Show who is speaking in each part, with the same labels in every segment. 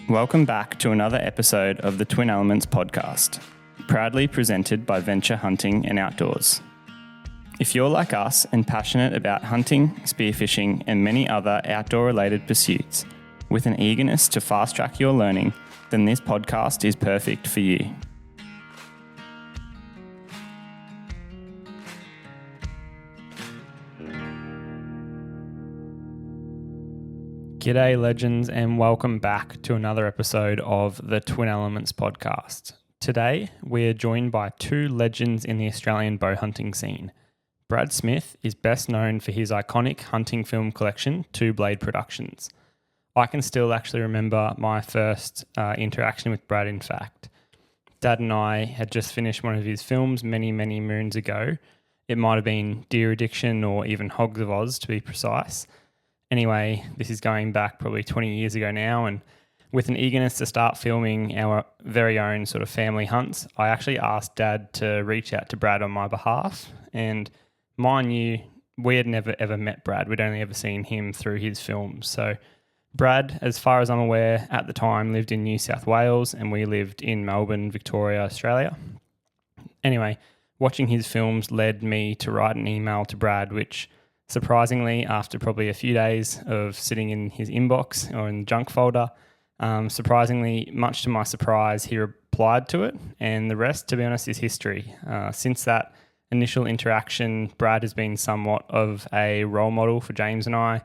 Speaker 1: Welcome back to another episode of the Twin Elements podcast, proudly presented by Venture Hunting and Outdoors. If you're like us and passionate about hunting, spearfishing, and many other outdoor-related pursuits, with an eagerness to fast-track your learning, then this podcast is perfect for you. G'day legends, and welcome back to another episode of the Twin Elements podcast. Today we are joined by two legends in the Australian bow hunting scene. Brad Smith is best known for his iconic hunting film collection, Two Blade Productions. I can still actually remember my first interaction with Brad, in fact. Dad and I had just finished one of his films many moons ago. It might have been Deer Addiction or even Hogs of Oz, to be precise. Anyway, this is going back probably 20 years ago now, and with an eagerness to start filming our very own sort of family hunts, I actually asked Dad to reach out to Brad on my behalf. And mind you, we had never ever met Brad. We'd only ever seen him through his films. So Brad, as far as I'm aware, at the time lived in New South Wales and we lived in Melbourne, Victoria, Australia. Anyway, watching his films led me to write an email to Brad, which surprisingly, after probably a few days of sitting in his inbox or in the junk folder, surprisingly, much to my surprise, he replied to it, and the rest, to be honest, is history. Since that initial interaction, Brad has been somewhat of a role model for James and I,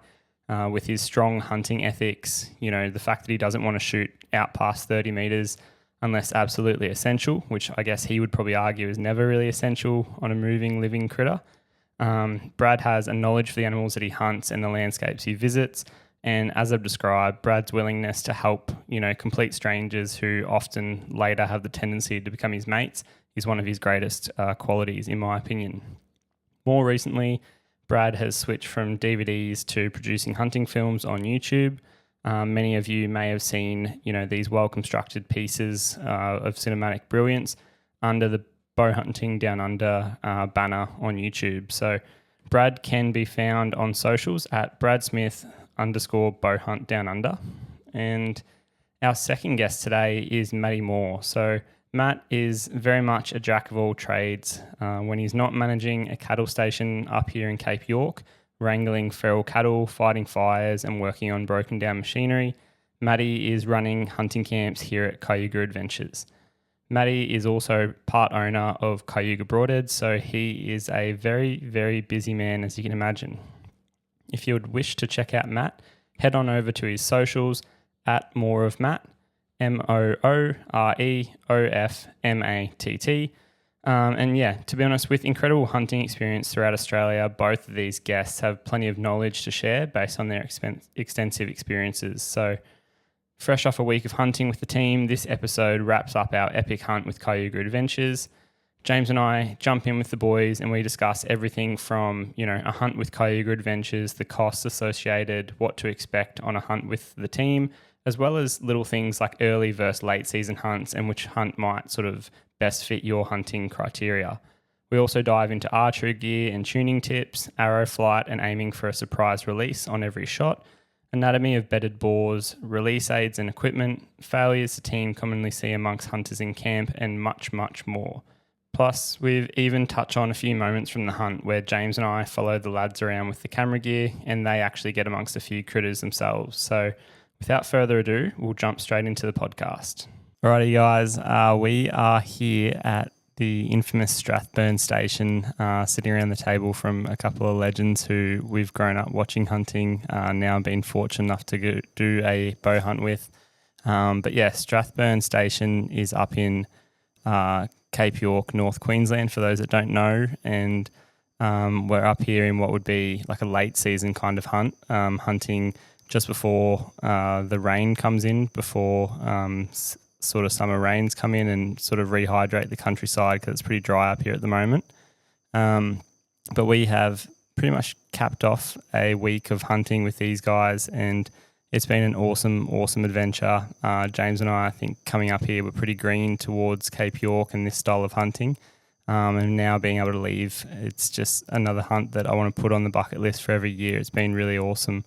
Speaker 1: with his strong hunting ethics, the fact that he doesn't want to shoot out past 30 metres unless absolutely essential, which I guess he would probably argue is never really essential on a moving, living critter. Brad has a knowledge for the animals that he hunts and the landscapes he visits, and as I've described, Brad's willingness to help, complete strangers who often later have the tendency to become his mates is one of his greatest qualities, in my opinion. More recently, Brad has switched from DVDs to producing hunting films on YouTube. Many of you may have seen, these well-constructed pieces of cinematic brilliance under the Bow Hunting Down Under banner on YouTube. So Brad can be found on socials at @BradSmith_BowHuntDownUnder. And our second guest today is Matty Moore. So Matt is very much a jack of all trades. When he's not managing a cattle station up here in Cape York, wrangling feral cattle, fighting fires and working on broken down machinery, Matty is running hunting camps here at Kayuga Adventures. Matty is also part owner of Kayuga Broadheads, so he is a very, very busy man, as you can imagine. If you would wish to check out Matt, head on over to his socials at @MooreOfMatt, MooreOfMatt. And yeah, to be honest, with incredible hunting experience throughout Australia, both of these guests have plenty of knowledge to share based on their extensive experiences. So fresh off a week of hunting with the team, this episode wraps up our epic hunt with Kayuga Adventures. James and I jump in with the boys and we discuss everything from, a hunt with Kayuga Adventures, the costs associated, what to expect on a hunt with the team, as well as little things like early versus late season hunts and which hunt might sort of best fit your hunting criteria. We also dive into archery gear and tuning tips, arrow flight and aiming for a surprise release on every shot, anatomy of bedded boars, release aids and equipment, failures the team commonly see amongst hunters in camp, and much more. Plus, we've even touched on a few moments from the hunt where James and I follow the lads around with the camera gear and they actually get amongst a few critters themselves. So without further ado, we'll jump straight into the podcast. Alrighty guys, we are here at the infamous Strathburn station, sitting around the table from a couple of legends who we've grown up watching hunting, now been fortunate enough to do a bow hunt with. But yeah, Strathburn station is up in Cape York, North Queensland, for those that don't know, and we're up here in what would be like a late season kind of hunt, hunting just before the rain comes in, before sort of summer rains come in and sort of rehydrate the countryside because it's pretty dry up here at the moment. But we have pretty much capped off a week of hunting with these guys and it's been an awesome adventure. James and I think coming up here, we're pretty green towards Cape York and this style of hunting. And now being able to leave, it's just another hunt that I want to put on the bucket list for every year. It's been really awesome.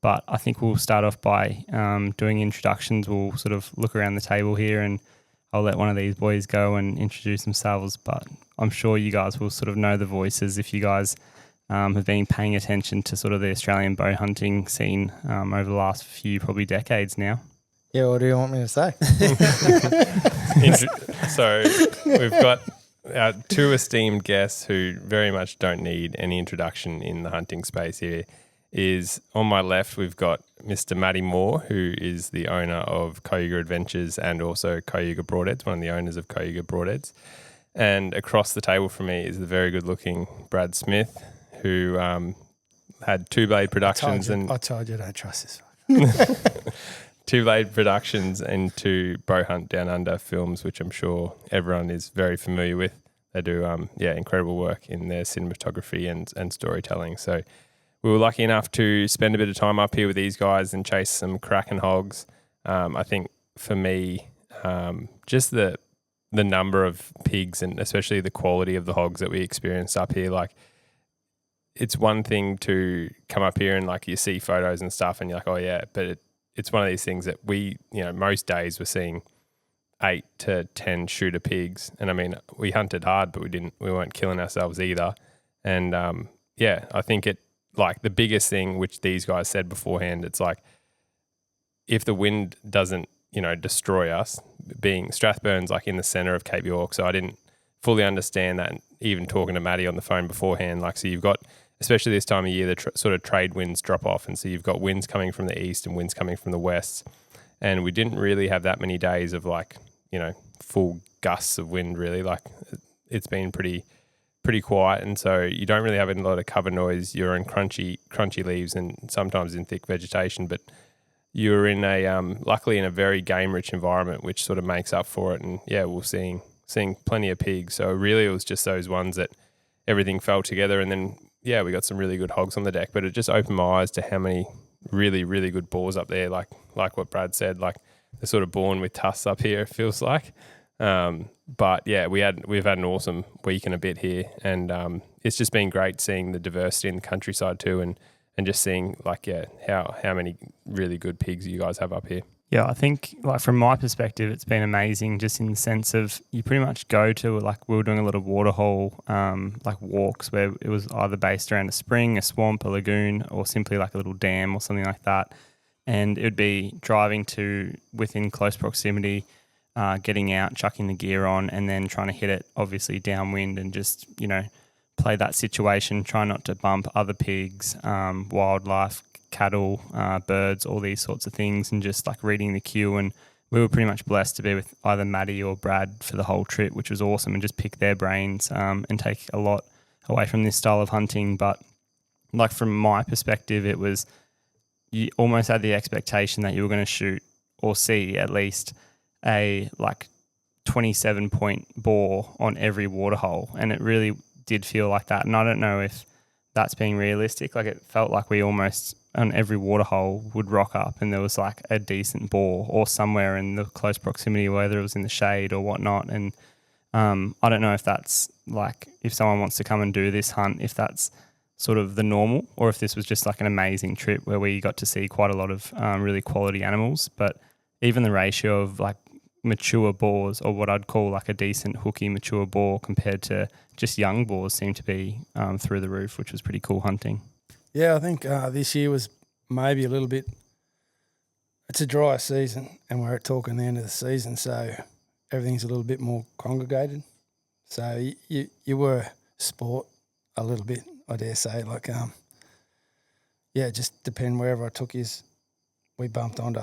Speaker 1: But I think we'll start off by doing introductions. We'll sort of look around the table here and I'll let one of these boys go and introduce themselves. But I'm sure you guys will sort of know the voices if you guys have been paying attention to sort of the Australian bow hunting scene over the last few probably decades now.
Speaker 2: Yeah, what do you want me to say?
Speaker 3: So we've got our two esteemed guests who very much don't need any introduction in the hunting space here. Is on my left, we've got Mr. Matty Moore, who is the owner of Kayuga Adventures and also Kayuga Broadheads, one of the owners of Kayuga Broadheads. And across the table from me is the very good-looking Brad Smith, who had Two Blade Productions.
Speaker 2: I told you, don't trust this.
Speaker 3: Two Blade Productions and two Bow Hunt Down Under films, which I'm sure everyone is very familiar with. They do incredible work in their cinematography and storytelling. So we were lucky enough to spend a bit of time up here with these guys and chase some cracking hogs. I think for me, just the number of pigs and especially the quality of the hogs that we experienced up here, like it's one thing to come up here and like you see photos and stuff and you're like, oh yeah, but it's one of these things that we, most days we're seeing 8 to 10 shooter pigs. And I mean, we hunted hard, but we weren't killing ourselves either. And I think like the biggest thing, which these guys said beforehand, it's like if the wind doesn't, destroy us, being Strathburn's like in the center of Cape York. So I didn't fully understand that. And even talking to Matty on the phone beforehand, like, so you've got, especially this time of year, the sort of trade winds drop off. And so you've got winds coming from the east and winds coming from the west. And we didn't really have that many days of like, full gusts of wind really. Like it's been pretty quiet. And so you don't really have a lot of cover noise. You're in crunchy leaves and sometimes in thick vegetation, but you're in luckily in a very game rich environment, which sort of makes up for it. And yeah, we're seeing plenty of pigs. So really it was just those ones that everything fell together. And then, yeah, we got some really good hogs on the deck, but it just opened my eyes to how many really, really good boars up there. Like what Brad said, like they're sort of born with tusks up here, it feels like. But yeah, we've had an awesome week and a bit here, and it's just been great seeing the diversity in the countryside too, and just seeing like how many really good pigs you guys have up here.
Speaker 1: Yeah, I think like from my perspective, it's been amazing just in the sense of you pretty much go to like we were doing a lot of waterhole like walks where it was either based around a spring, a swamp, a lagoon, or simply like a little dam or something like that. And it would be driving to within close proximity, getting out, chucking the gear on, and then trying to hit it obviously downwind and just, play that situation, try not to bump other pigs, wildlife, cattle, birds, all these sorts of things, and just like reading the queue. And we were pretty much blessed to be with either Matty or Brad for the whole trip, which was awesome, and just pick their brains and take a lot away from this style of hunting. But like from my perspective, it was you almost had the expectation that you were going to shoot or see at least a like 27 point boar on every waterhole, and it really did feel like that. And I don't know if that's being realistic. Like it felt like we almost on every waterhole would rock up and there was like a decent boar or somewhere in the close proximity, whether it was in the shade or whatnot. And I don't know if that's like if someone wants to come and do this hunt, if that's sort of the normal, or if this was just like an amazing trip where we got to see quite a lot of really quality animals. But even the ratio of like mature boars, or what I'd call like a decent hooky mature boar compared to just young boars, seemed to be through the roof, which was pretty cool hunting.
Speaker 2: Yeah, I think this year was maybe a little bit, it's a dry season and we're talking the end of the season, so everything's a little bit more congregated. So you were sport a little bit, I dare say. Like, just depend wherever I took yous, we bumped onto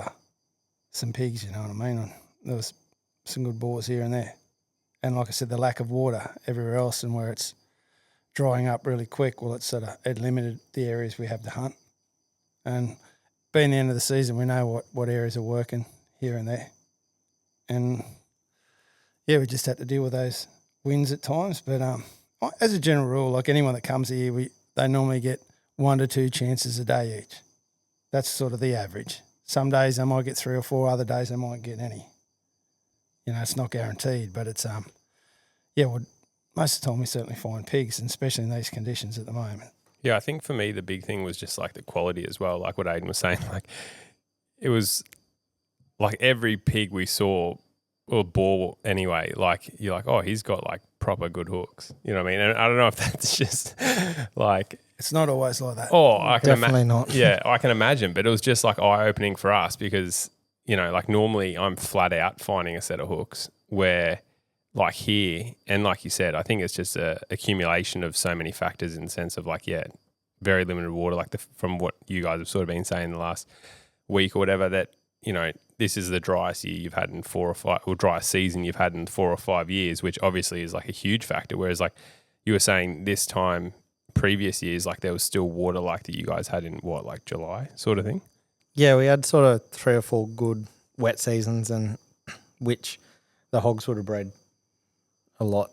Speaker 2: some pigs, you know what I mean? And there was some good boars here and there. And like I said, the lack of water everywhere else and where it's drying up really quick, well, it limited the areas we have to hunt. And being the end of the season, we know what areas are working here and there. And, yeah, we just had to deal with those winds at times. But as a general rule, like anyone that comes here, they normally get 1 to 2 chances a day each. That's sort of the average. Some days they might get 3 or 4, other days they might get any. It's not guaranteed, but it's, most of the time we certainly find pigs, and especially in these conditions at the moment.
Speaker 3: Yeah, I think for me the big thing was just like the quality as well. Like what Ayden was saying, like it was like every pig we saw, or boar anyway, like you're like, oh, he's got like proper good hooks. You know what I mean? And I don't know if that's just like,
Speaker 2: It's not always like that.
Speaker 3: oh, I can
Speaker 4: Definitely not.
Speaker 3: Yeah, I can imagine, but it was just like eye opening for us because, you know, like normally I'm flat out finding a set of hooks where like here, and like you said, I think it's just a accumulation of so many factors in the sense of like, yeah, very limited water, like from what you guys have sort of been saying the last week or whatever, that, you know, this is the driest year you've had in 4 or 5, or driest season you've had in 4 or 5 years, which obviously is like a huge factor. Whereas like you were saying this time, previous years, like there was still water like that you guys had in what, like July sort of thing?
Speaker 4: Yeah, we had sort of 3 or 4 good wet seasons, and which the hogs would have bred a lot,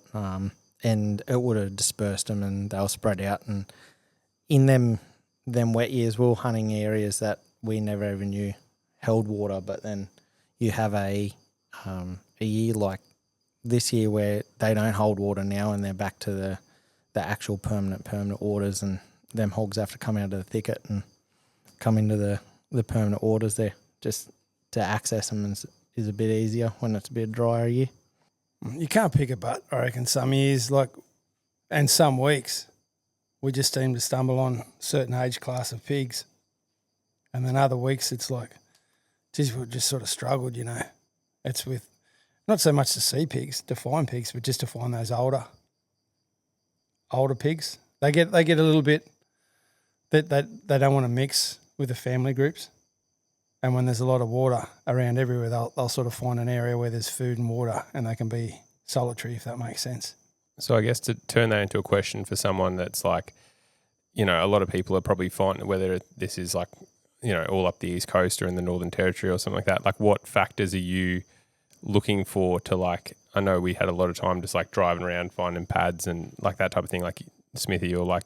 Speaker 4: and it would have dispersed them, and they were spread out. And in them wet years, we were hunting areas that we never even knew held water. But then you have a year like this year where they don't hold water now, and they're back to the actual permanent waters, and them hogs have to come out of the thicket and come into the permanent waters there. Just to access them is a bit easier when it's a bit drier year.
Speaker 2: You can't pick a butt, I reckon, some years, like, and some weeks we just seem to stumble on certain age class of pigs. And then other weeks it's like, geez, we've just sort of struggled, you know. It's with not so much to see pigs, to find pigs, but just to find those older pigs. They get a little bit that they don't want to mix with the family groups. And when there's a lot of water around everywhere, they'll sort of find an area where there's food and water, and they can be solitary, if that makes sense.
Speaker 3: So I guess to turn that into a question for someone that's like, you know, a lot of people are probably finding whether this is like, you know, all up the East Coast or in the Northern Territory or something like that. Like what factors are you looking for to like, I know we had a lot of time just like driving around finding pads and like that type of thing, like Smithy or like,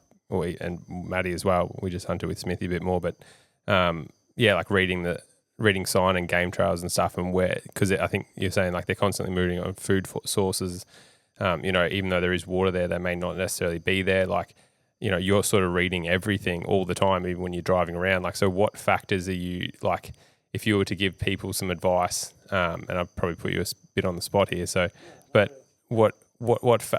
Speaker 3: and Matty as well. We just hunted with Smithy a bit more, but yeah, like reading sign and game trails and stuff, and where, because I think you're saying like they're constantly moving on food sources. You know, even though there is water there, they may not necessarily be there. Like, you know, you're sort of reading everything all the time, even when you're driving around. Like, so what factors are you like, if you were to give people some advice, and I'll probably put you a bit on the spot here. So, but what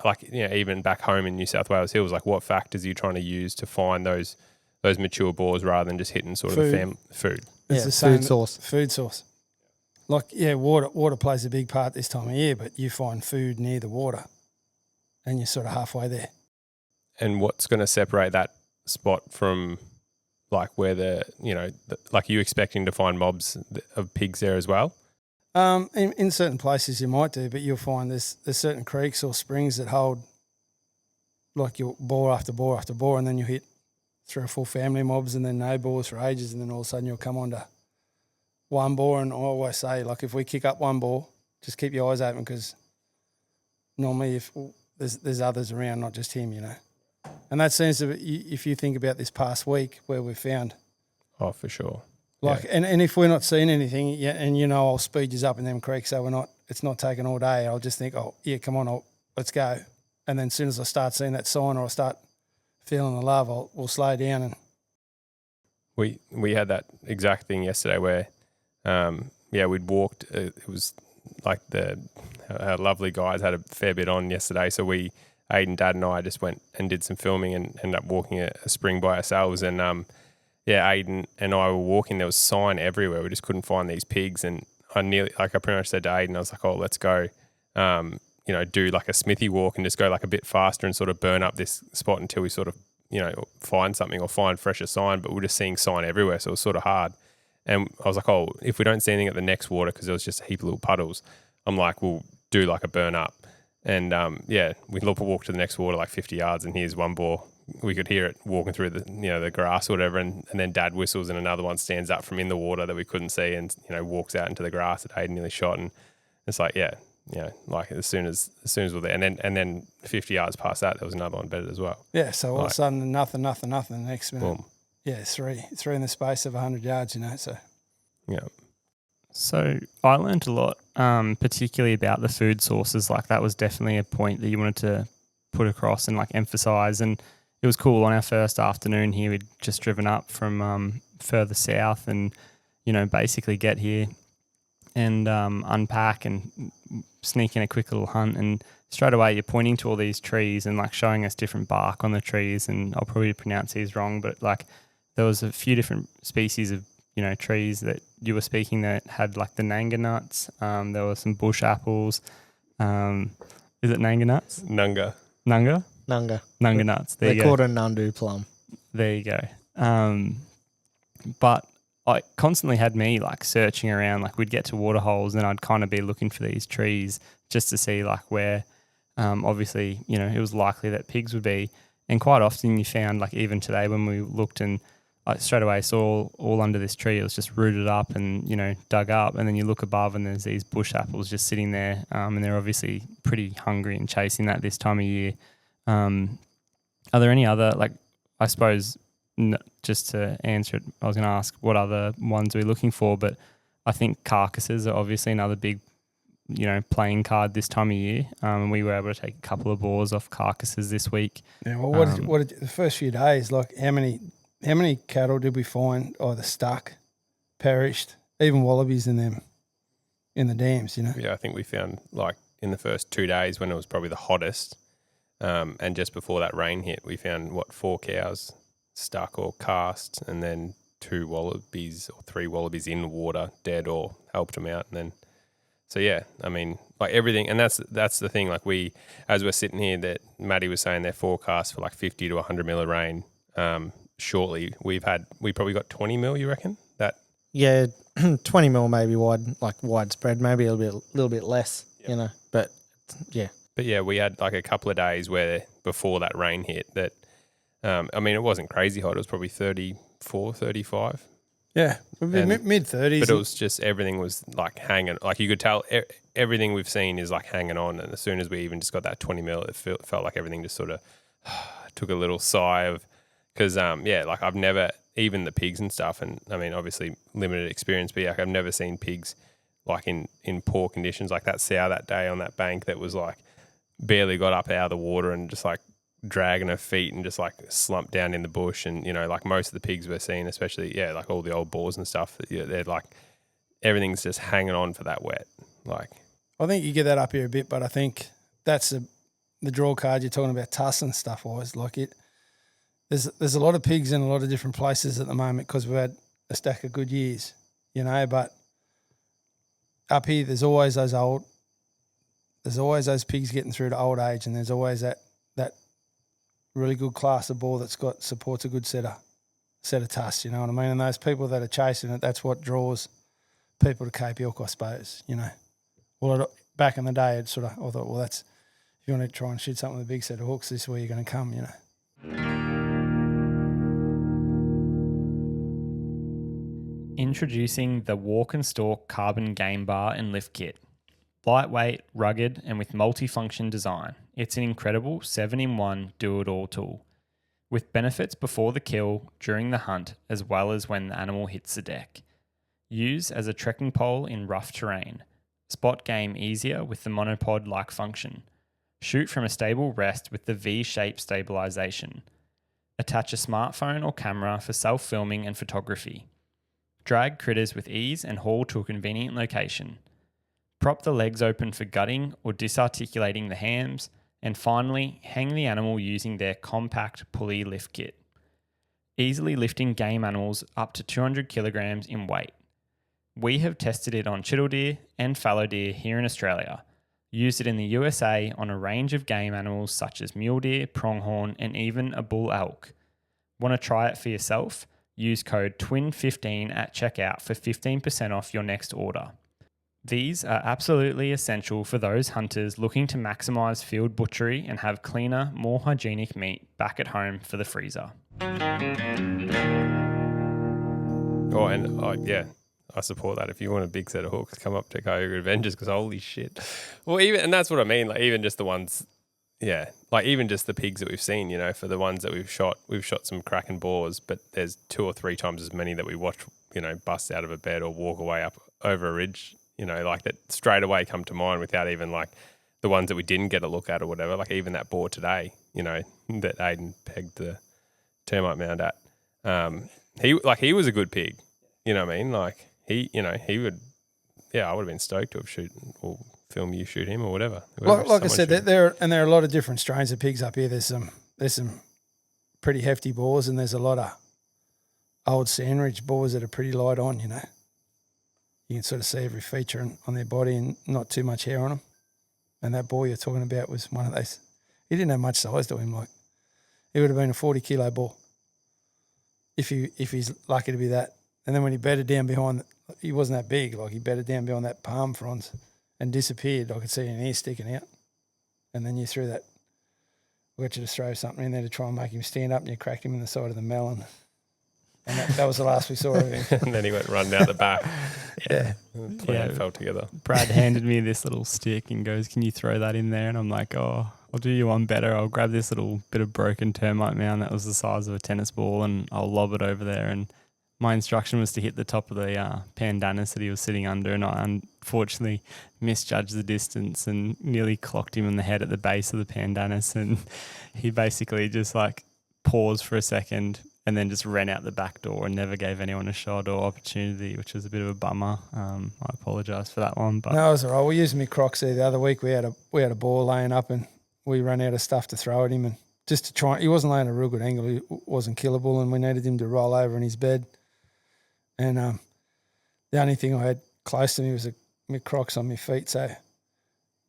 Speaker 3: like, you know, even back home in New South Wales Hills, like what factors are you trying to use to find those mature boars rather than just hitting sort of the food?
Speaker 2: It's
Speaker 4: Yeah,
Speaker 2: the same,
Speaker 4: food source.
Speaker 2: Like, yeah, water plays a big part this time of year, but you find food near the water and you're sort of halfway there.
Speaker 3: And what's going to separate that spot from like where like are you expecting to find mobs of pigs there as well?
Speaker 2: In certain places you might do, but you'll find there's certain creeks or springs that hold like your boar after boar after boar, and then you hit 3 or 4 family mobs and then no boars for ages, and then all of a sudden you'll come onto one boar. And I always say, like, if we kick up one boar, just keep your eyes open, because normally if there's others around, not just him, you know. And that seems to be, if you think about this past week where we've found.
Speaker 3: Oh, for sure.
Speaker 2: Like, yeah. and if we're not seeing anything, yeah, and you know, I'll speed you up in them creeks, so it's not taking all day. I'll just think, oh yeah, come on, let's go. And then as soon as I start seeing that sign or I start feeling the love, we'll slow down. And
Speaker 3: we had that exact thing yesterday where, we'd walked. It was like our lovely guys had a fair bit on yesterday, so Ayden, Dad, and I just went and did some filming and ended up walking a spring by ourselves. And Ayden and I were walking. There was sign everywhere. We just couldn't find these pigs, and I pretty much said to Ayden, I was like, "Oh, let's go." You know, do like a Smithy walk and just go like a bit faster and sort of burn up this spot until we sort of, you know, find something or find fresher sign. But we're just seeing sign everywhere, so it was sort of hard. And I was like, oh, if we don't see anything at the next water, because there was just a heap of little puddles, I'm like, we'll do like a burn up. And we walk to the next water like 50 yards, and here's one boar. We could hear it walking through the grass or whatever, and then Dad whistles and another one stands up from in the water that we couldn't see and, you know, walks out into the grass that Ayden nearly shot. And it's like, yeah. You know, like as soon as we're there, and then 50 yards past that, there was another one bedded as well.
Speaker 2: Yeah, so all of a sudden, nothing. The next minute,
Speaker 3: boom.
Speaker 2: Yeah, three in the space of 100 yards. You know, so
Speaker 3: yeah.
Speaker 1: So I learned a lot, particularly about the food sources. Like that was definitely a point that you wanted to put across and like emphasize. And it was cool. On our first afternoon here, we'd just driven up from further south and, basically get here and unpack and sneak in a quick little hunt. And straight away you're pointing to all these trees and like showing us different bark on the trees. And I'll probably pronounce these wrong, but like there was a few different species of, trees that you were speaking that had like the nanga nuts. There were some bush apples. Is it nanga nuts?
Speaker 3: Nunga.
Speaker 1: Nunga?
Speaker 4: Nunga.
Speaker 1: Nunga nuts. There you
Speaker 4: They're
Speaker 1: go.
Speaker 4: called a Nandu plum.
Speaker 1: There you go. But I constantly had me like searching around, like we'd get to water holes and I'd kind of be looking for these trees just to see like where, obviously, it was likely that pigs would be. And quite often you found like even today when we looked and I straight away saw all under this tree, it was just rooted up and, dug up. And then you look above and there's these bush apples just sitting there. And they're obviously pretty hungry and chasing that this time of year. Are there any other, like, I suppose, just to answer it, I was going to ask what other ones we're looking for, but I think carcasses are obviously another big, playing card this time of year. We were able to take a couple of boars off carcasses this week.
Speaker 2: Yeah, well, what did the first few days, like how many cattle did we find either stuck, perished, even wallabies in the dams,
Speaker 3: Yeah, I think we found like in the first 2 days when it was probably the hottest, and just before that rain hit, we found 4 cows stuck or cast, and then 2 wallabies or 3 wallabies in the water, dead or helped them out, and then so yeah, I mean like everything, and that's the thing. Like as we're sitting here, that Matty was saying they're forecast for like 50 to 100 mil of rain. Shortly, we probably got 20 mil. You reckon that?
Speaker 4: Yeah, 20 mil maybe widespread, maybe a little bit less, but yeah.
Speaker 3: But yeah, we had like a couple of days where before that rain hit that, I mean, it wasn't crazy hot. It was probably 34, 35.
Speaker 2: Yeah, mid-30s.
Speaker 3: But it was just everything was like hanging. Like you could tell everything we've seen is like hanging on. And as soon as we even just got that 20 mil, it felt like everything just sort of took a little sigh of, because, like I've never, even the pigs and stuff, and I mean, obviously limited experience, but like I've never seen pigs like in poor conditions like that sow that day on that bank that was like barely got up out of the water and just like dragging her feet and just like slumped down in the bush. And, like most of the pigs we're seeing, especially, like all the old boars and stuff, they're like, everything's just hanging on for that wet. Like,
Speaker 2: I think you get that up here a bit, but I think that's the draw card you're talking about, tuss and stuff wise. Like there's a lot of pigs in a lot of different places at the moment because we've had a stack of good years, but up here there's always those pigs getting through to old age, and there's always that really good class of boar supports a good set of tuss, you know what I mean? And those people that are chasing it, that's what draws people to Cape York, I suppose, Well, back in the day, I thought, well, that's, if you want to try and shoot something with a big set of hooks, this is where you're going to come,
Speaker 1: Introducing the Walk and Stalk Carbon Game Bar and Lift Kit. Lightweight, rugged, and with multi-function design, it's an incredible 7-in-1 do-it-all tool. With benefits before the kill, during the hunt, as well as when the animal hits the deck. Use as a trekking pole in rough terrain. Spot game easier with the monopod-like function. Shoot from a stable rest with the V-shape stabilization. Attach a smartphone or camera for self-filming and photography. Drag critters with ease and haul to a convenient location. Prop the legs open for gutting or disarticulating the hams, and finally, hang the animal using their compact pulley lift kit. Easily lifting game animals up to 200 kilograms in weight. We have tested it on chittle deer and fallow deer here in Australia. Used it in the USA on a range of game animals such as mule deer, pronghorn, and even a bull elk. Want to try it for yourself? Use code TWIN15 at checkout for 15% off your next order. These are absolutely essential for those hunters looking to maximise field butchery and have cleaner, more hygienic meat back at home for the freezer.
Speaker 3: Oh, and yeah, I support that. If you want a big set of hooks, come up to Kayuga Adventures, because holy shit. Well, and that's what I mean. Like even just the ones, like even just the pigs that we've seen, for the ones that we've shot some cracking boars, but there's 2 or 3 times as many that we watch, bust out of a bed or walk away up over a ridge, like that straight away come to mind without even like the ones that we didn't get a look at or whatever, like even that boar today, you know, that Ayden pegged the termite mound at. He was a good pig, you know what I mean? Like he would, I would have been stoked to have shoot or film you shoot him or whatever.
Speaker 2: Like I said, there are a lot of different strains of pigs up here. There's some pretty hefty boars, and there's a lot of old sandridge boars that are pretty light on, you know. You can sort of see every feature on their body and not too much hair on them. And that boar you're talking about was one of those. He didn't have much size to him. Like, he would have been a 40-kilo boar if he's lucky to be that. And then when he bedded down behind, he wasn't that big. Like, he bedded down behind that palm fronds and disappeared. I could see an ear sticking out. And then you threw that. We got you to throw something in there to try and make him stand up, and you cracked him in the side of the melon. And that was the last we saw of him.
Speaker 3: And then he went running out the back.
Speaker 2: Yeah.
Speaker 3: The plan fell together.
Speaker 1: Brad handed me this little stick and goes, "Can you throw that in there?" And I'm like, "Oh, I'll do you one better. I'll grab this little bit of broken termite mound that was the size of a tennis ball, and I'll lob it over there." And my instruction was to hit the top of the pandanus that he was sitting under, and I unfortunately misjudged the distance and nearly clocked him in the head at the base of the pandanus. And he basically just like paused for a second and then just ran out the back door and never gave anyone a shot or opportunity, which was a bit of a bummer. I apologise for that one. But
Speaker 2: no, it was all right. We used my Crocs there the other week. We had a ball laying up, and we ran out of stuff to throw at him, and just to try. He wasn't laying at a real good angle. He wasn't killable, and we needed him to roll over in his bed. And the only thing I had close to me was my Crocs on my feet. So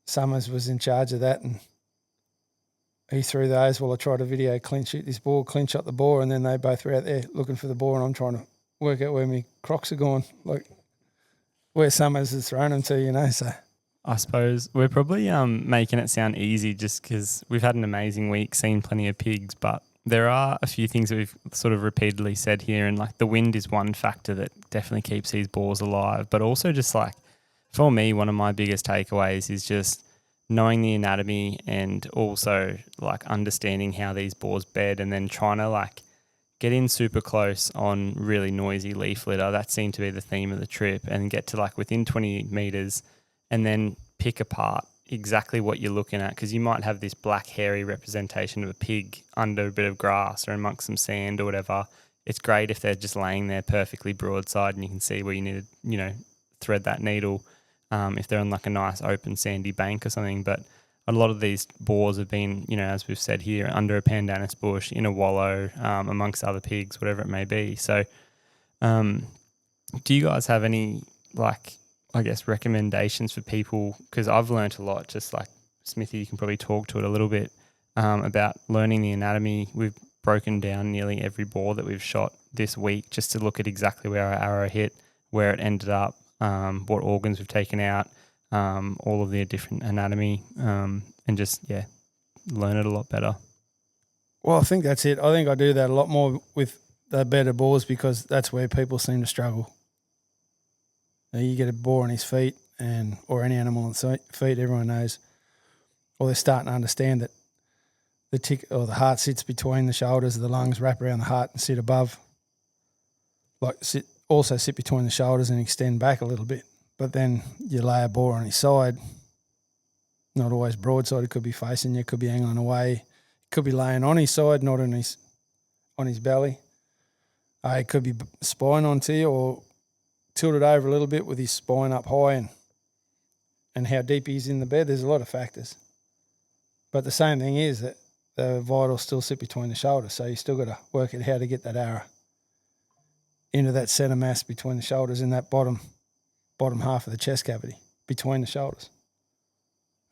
Speaker 2: Summers was in charge of that, and he threw those while I tried to video clinch shoot this ball, clinch shot the boar, and then they both were out there looking for the boar, and I'm trying to work out where my Crocs are going, like where Summers has thrown them to, you know. So
Speaker 1: I suppose we're probably making it sound easy just because we've had an amazing week, seen plenty of pigs, but there are a few things that we've sort of repeatedly said here, and like the wind is one factor that definitely keeps these boars alive, but also just like for me, one of my biggest takeaways is just knowing the anatomy and also like understanding how these boars bed, and then trying to like get in super close on really noisy leaf litter. That seemed to be the theme of the trip, and get to like within 20 meters and then pick apart exactly what you're looking at, because you might have this black hairy representation of a pig under a bit of grass or amongst some sand or whatever. It's great if they're just laying there perfectly broadside and you can see where you need to, you know, thread that needle. If they're on like a nice open sandy bank or something. But a lot of these boars have been, you know, as we've said here, under a pandanus bush, in a wallow, amongst other pigs, whatever it may be. So do you guys have any, like, I guess, recommendations for people? Because I've learnt a lot, just like Smithy, you can probably talk to it a little bit, about learning the anatomy. We've broken down nearly every boar that we've shot this week just to look at exactly where our arrow hit, where it ended up, what organs we've taken out, all of the different anatomy, and just, learn it a lot better.
Speaker 2: Well, I think that's it. I think I do that a lot more with the better boars, because that's where people seem to struggle. You get a boar on his feet, or any animal on its feet, everyone knows, or they're starting to understand that the heart sits between the shoulders, the lungs wrap around the heart and sit above. Also sit between the shoulders and extend back a little bit. But then you lay a boar on his side, not always broadside. It could be facing you, it could be angling away, it could be laying on his side, not on his belly. It could be spine onto you, or tilted over a little bit with his spine up high, and how deep he's in the bed. There's a lot of factors. But the same thing is that the vitals still sit between the shoulders, so you still got to work out how to get that arrow into that centre mass between the shoulders, in that bottom half of the chest cavity between the shoulders.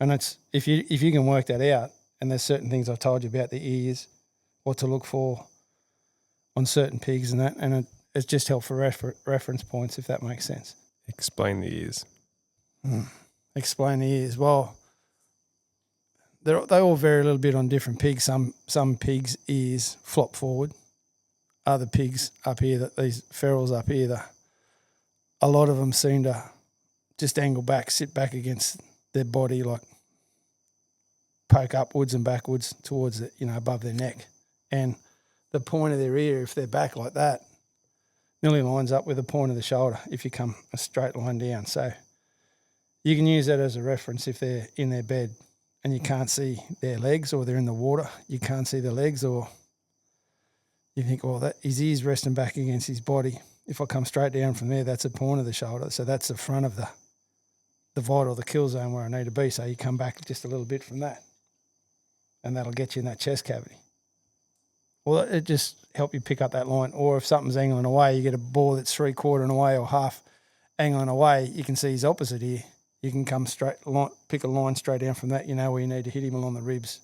Speaker 2: And that's if you can work that out, and there's certain things I've told you about the ears, what to look for on certain pigs and that, and it's just helpful reference points, if that makes sense.
Speaker 3: Explain the ears.
Speaker 2: Explain the ears. Well, they all vary a little bit on different pigs. Some pigs' ears flop forward. Other pigs up here, these ferals up here, a lot of them seem to just angle back, sit back against their body, like poke upwards and backwards towards the, above their neck. And the point of their ear, if they're back like that, nearly lines up with the point of the shoulder if you come a straight line down. So you can use that as a reference if they're in their bed and you can't see their legs, or they're in the water, you can't see their legs, or you think, well, his ear's resting back against his body. If I come straight down from there, that's a point of the shoulder. So that's the front of the vital, the kill zone where I need to be. So you come back just a little bit from that, and that'll get you in that chest cavity. Well, it just help you pick up that line. Or if something's angling away, you get a boar that's 3/4 away or half angling away, you can see his opposite here. You can come straight, pick a line straight down from that. You know where you need to hit him along the ribs.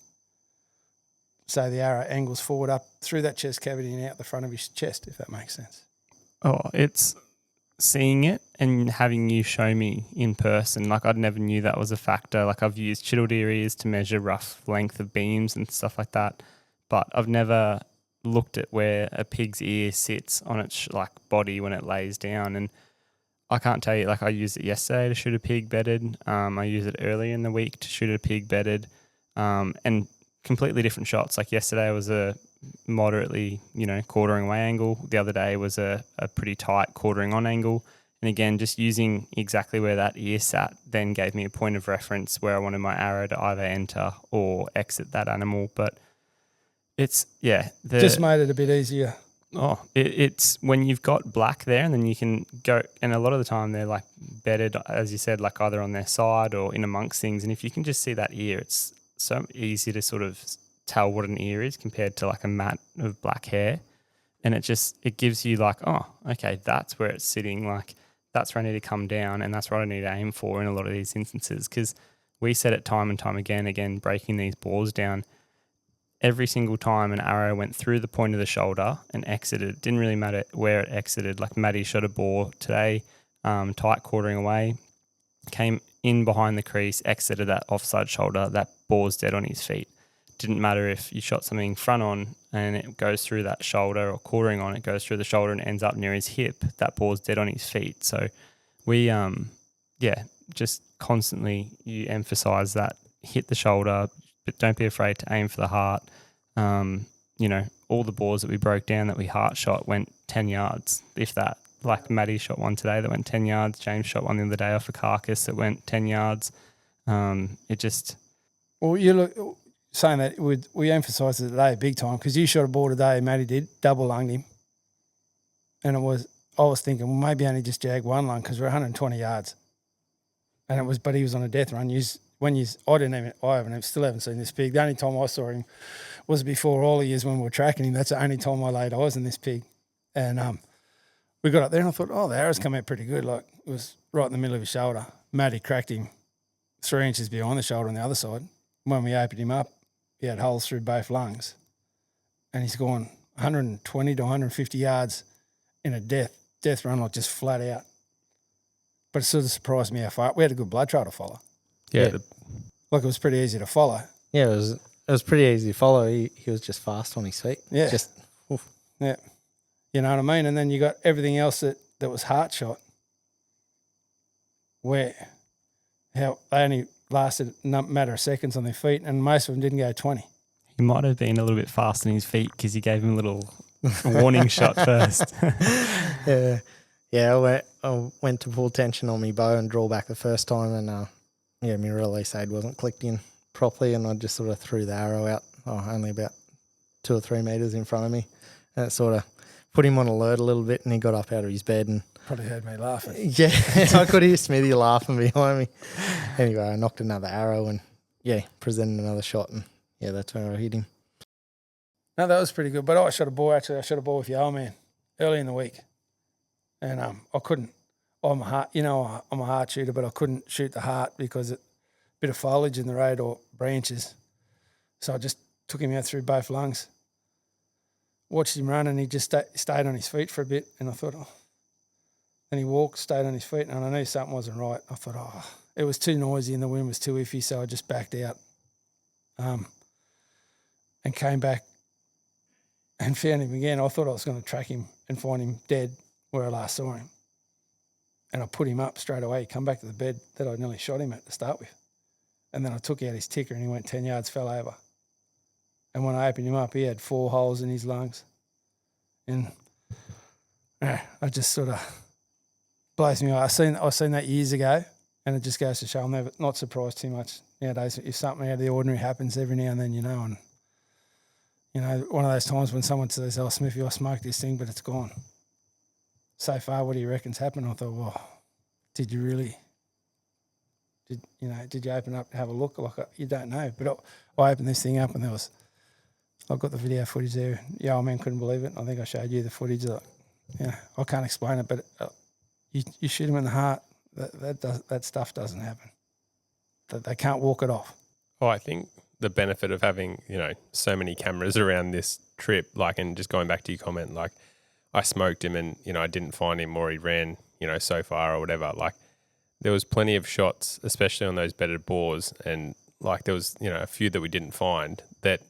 Speaker 2: So the arrow angles forward up through that chest cavity and out the front of his chest, if that makes sense.
Speaker 1: Oh, it's seeing it and having you show me in person. Like, I'd never knew that was a factor. Like, I've used chittle deer ears to measure rough length of beams and stuff like that, but I've never looked at where a pig's ear sits on its body when it lays down. And I can't tell you, I used it yesterday to shoot a pig bedded. I used it earlier in the week to shoot a pig bedded, and completely different shots. Like yesterday was a moderately, quartering away angle. The other day was a pretty tight quartering on angle. And again, just using exactly where that ear sat then gave me a point of reference where I wanted my arrow to either enter or exit that animal. But it's,
Speaker 2: just made it a bit easier.
Speaker 1: Oh, it's when you've got black there, and then you can go, and a lot of the time they're bedded, as you said, either on their side or in amongst things. And if you can just see that ear, it's so easy to sort of tell what an ear is compared to a mat of black hair. And it gives you oh, okay, that's where it's sitting. That's where I need to come down, and that's what I need to aim for in a lot of these instances. Because we said it time and time again, breaking these boars down. Every single time an arrow went through the point of the shoulder and exited, it didn't really matter where it exited. Like Matty shot a boar today, tight quartering away, came in behind the crease, exited that offside shoulder, that boar's dead on his feet. Didn't matter if you shot something front on and it goes through that shoulder, or quartering on, it goes through the shoulder and ends up near his hip, that boar's dead on his feet. So we, just constantly you emphasize that, hit the shoulder, but don't be afraid to aim for the heart. All the boars that we broke down that we heart shot went 10 yards, if that. Like Matty shot one today that went 10 yards. James shot one the other day off a carcass that went 10 yards.
Speaker 2: Well, you look, saying that, we emphasised it today big time, because you shot a boar today, Matty did, double lunged him. And I was thinking, well, maybe only just jag one lung, because we're 120 yards. And but he was on a death run. I still haven't seen this pig. The only time I saw him was before all the years when we were tracking him. That's the only time I laid eyes on this pig. And we got up there and I thought, oh, the arrow's come out pretty good. It was right in the middle of his shoulder. Matty cracked him 3 inches behind the shoulder on the other side. When we opened him up, he had holes through both lungs. And he's gone 120 to 150 yards in a death run, just flat out. But it sort of surprised me how far. We had a good blood trail to follow.
Speaker 3: Yeah.
Speaker 2: It was pretty easy to follow.
Speaker 4: Yeah, it was pretty easy to follow. He was just fast on his feet.
Speaker 2: Yeah.
Speaker 4: Oof.
Speaker 2: Yeah. You know what I mean? And then you got everything else that was heart shot, how they only lasted a matter of seconds on their feet, and most of them didn't go 20.
Speaker 1: He might have been a little bit fast on his feet because you gave him a little warning shot first.
Speaker 4: Yeah, I went to pull tension on my bow and draw back the first time, and my release aid wasn't clicked in properly, and I just sort of threw the arrow out, only about 2 or 3 metres in front of me, and it sort of put him on alert a little bit, and he got up out of his bed and
Speaker 2: probably heard me laughing.
Speaker 4: Yeah, I could hear Smithy laughing behind me. Anyway, I knocked another arrow and presented another shot, and that's where I hit him.
Speaker 2: No, that was pretty good. But I shot a boar with your old man early in the week, and I couldn't. I'm a heart shooter, but I couldn't shoot the heart because a bit of foliage in the road or branches. So I just took him out through both lungs. Watched him run, and he just stayed on his feet for a bit, and I thought, and he walked, stayed on his feet, and I knew something wasn't right. I thought, it was too noisy and the wind was too iffy, so I just backed out, and came back and found him again. I thought I was going to track him and find him dead where I last saw him. And I put him up straight away. He come back to the bed that I nearly shot him at to start with. And then I took out his ticker and he went 10 yards, fell over. And when I opened him up, he had 4 holes in his lungs. And I just sort of blows me away. I seen that years ago, And it just goes to show I'm never not surprised too much nowadays. If something out of the ordinary happens every now and then, and one of those times when someone says, "Oh, Smithy, I smoked this thing, but it's gone." So far, what do you reckon's happened? I thought, well, did you really? Did you open up to have a look? Like, you don't know. But I opened this thing up and I've got the video footage there. Yeah, man couldn't believe it. I think I showed you the footage. I can't explain it, but you shoot them in the heart. That stuff doesn't happen. They can't walk it off.
Speaker 3: Oh, I think the benefit of having, so many cameras around this trip, and just going back to your comment, I smoked him and, I didn't find him or he ran, so far or whatever. There was plenty of shots, especially on those bedded boars. And there was, a few that we didn't find that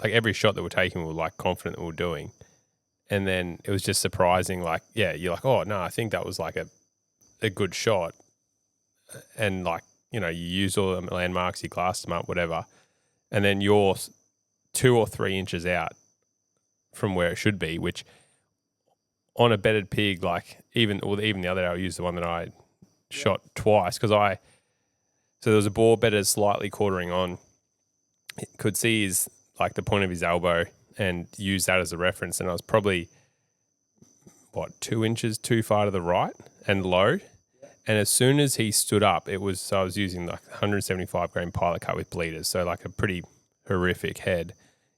Speaker 3: every shot that we're taking, we were confident that we were doing. And then it was just surprising. You're like, oh no, I think that was a good shot. And you use all the landmarks, you glassed them up, whatever. And then you're 2 or 3 inches out from where it should be, which on a bedded pig, even the other day, I used the one that I shot twice so there was a boar bedded slightly quartering on. Could see his, the point of his elbow and use that as a reference. And I was probably, 2 inches too far to the right and low. And as soon as he stood up, I was using 175 grain pilot cut with bleeders. So a pretty horrific head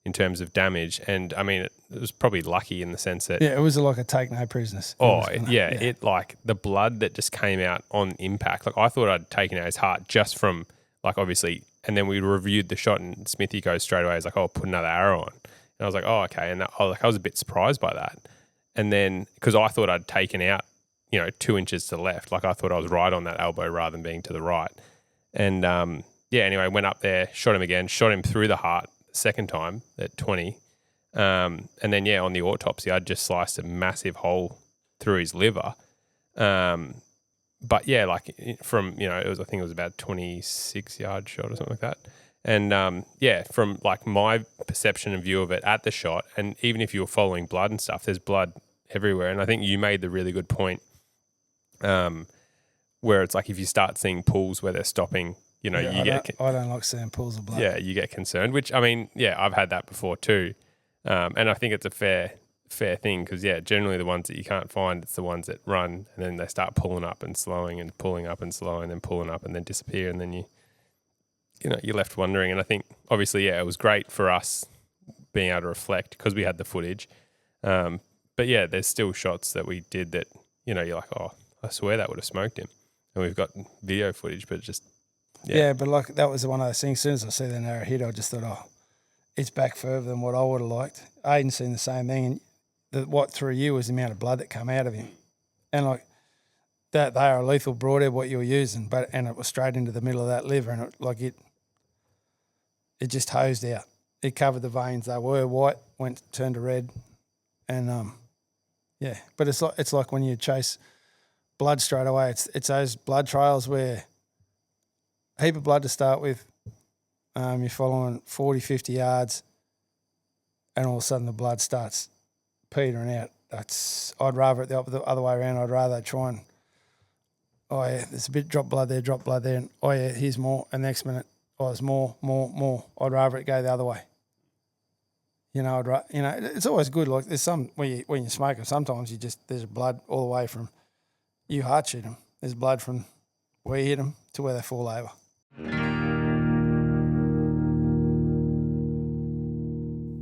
Speaker 3: in terms of damage. And I mean, it was probably lucky in the sense that.
Speaker 2: Yeah, it was a take no prisoners.
Speaker 3: It the blood that just came out on impact. I thought I'd taken out his heart just from obviously. And then we reviewed the shot and Smithy goes straight away. He's like, "Oh, put another arrow on." And I was like, "Oh, okay." And I was a bit surprised by that. And then because I thought I'd taken out, 2 inches to the left. I thought I was right on that elbow rather than being to the right. And anyway, went up there, shot him again, shot him through the heart the second time at 20. And then, on the autopsy, I'd just sliced a massive hole through his liver. But from, I think it was about 26-yard shot or something like that. And from my perception and view of it at the shot, and even if you were following blood and stuff, there's blood everywhere. And I think you made the really good point where it's if you start seeing pools where they're stopping, I
Speaker 2: don't like seeing pools of blood.
Speaker 3: Yeah, you get concerned, which I mean, I've had that before too. And I think it's a fair thing because, generally the ones that you can't find, it's the ones that run and then they start pulling up and slowing and pulling up and slowing and then pulling up and then disappear. And then you're left wondering. And I think obviously, it was great for us being able to reflect because we had the footage. But there's still shots that we did that, you're like, oh, I swear that would have smoked him. And we've got video footage, but just,
Speaker 2: Yeah, but that was one of those things. As soon as I see that arrow hit, I just thought, oh, it's back further than what I would have liked. Ayden seen the same thing. And what threw you was the amount of blood that came out of him. And that they are a lethal broadhead, what you were using, and it was straight into the middle of that liver. And it just hosed out. It covered the veins. They were white, turned to red. And, but it's like when you chase blood straight away. It's those blood trails where a heap of blood to start with. You're following 40, 50 yards and all of a sudden the blood starts petering out. I'd rather it the other way around. I'd rather try and, there's a bit drop blood there, and here's more. And next minute, there's more. I'd rather it go the other way. It's always good. There's some when you smoke them, sometimes there's blood all the way from you heart shoot them. There's blood from where you hit them to where they fall over.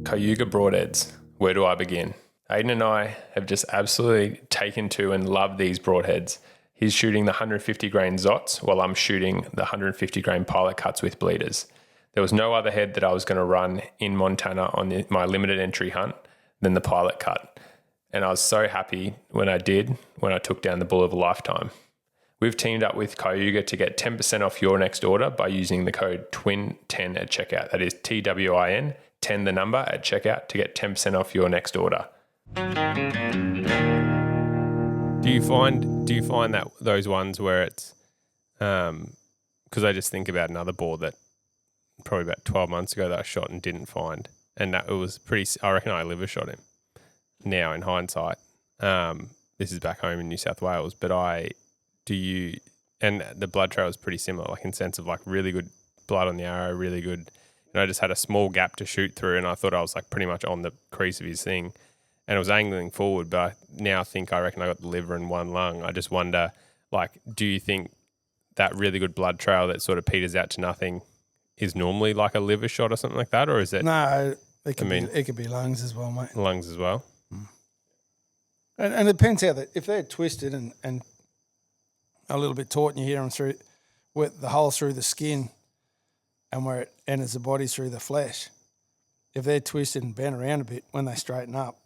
Speaker 3: Kayuga broadheads. Where do I begin? Ayden and I have just absolutely taken to and loved these broadheads. He's shooting the 150 grain Zots while I'm shooting the 150 grain pilot cuts with bleeders. There was no other head that I was going to run in Montana on my limited entry hunt than the pilot cut. And I was so happy when I took down the bull of a lifetime. We've teamed up with Kayuga to get 10% off your next order by using the code TWIN10 at checkout. That is TWIN, 10 the number at checkout to get 10% off your next order. Do you find that those ones where it's because I just think about another boar that probably about 12 months ago that I shot and didn't find, and that it was I reckon I liver shot him now in hindsight. This is back home in New South Wales, but do you and the blood trail was pretty similar, like in sense of like really good blood on the arrow, really good. And I just had a small gap to shoot through, and I thought I was like pretty much on the crease of his thing, and it was angling forward. But I now think I reckon I got the liver and one lung. I just wonder, like, do you think that really good blood trail that sort of peters out to nothing is normally like a liver shot or something like that, or is it?
Speaker 2: No, it could be lungs as well, mate.
Speaker 3: Lungs as well.
Speaker 2: And it depends how if they're twisted and a little bit taut, and you hear them through with the hole through the skin, and where it enters the body through the flesh. If they're twisted and bent around a bit, when they straighten up,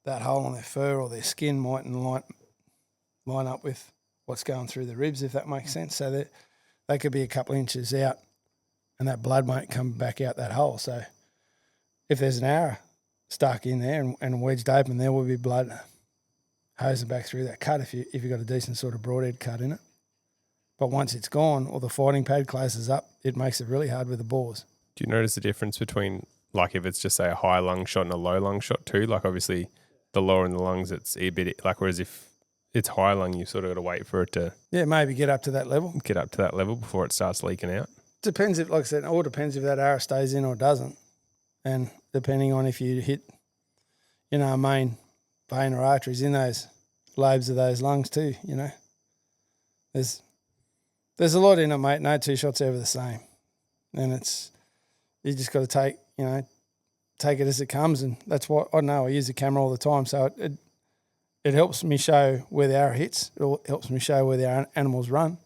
Speaker 2: that hole on their fur or their skin mightn't line up with what's going through the ribs, if that makes sense. So that they could be a couple of inches out, and that blood won't come back out that hole. So if there's an arrow stuck in there and wedged open, there will be blood hosing back through that cut if you've got a decent sort of broadhead cut in it. But once it's gone or the fighting pad closes up, it makes it really hard with the boars.
Speaker 3: Do you notice the difference between, like, if it's just say a high lung shot and a low lung shot too? Like, obviously the lower in the lungs, it's a bit like, whereas if it's high lung, you sort of got to wait for it to
Speaker 2: maybe get up to that level
Speaker 3: before it starts leaking out.
Speaker 2: Depends if, like I said, it all depends if that arrow stays in or doesn't, and depending on if you hit, a main vein or arteries in those lobes of those lungs too. There's a lot in it, mate. No two shots are ever the same, and you just got to take it as it comes, and that's what I know. I use the camera all the time, so it helps me show where the arrow hits. It helps me show where the animals run,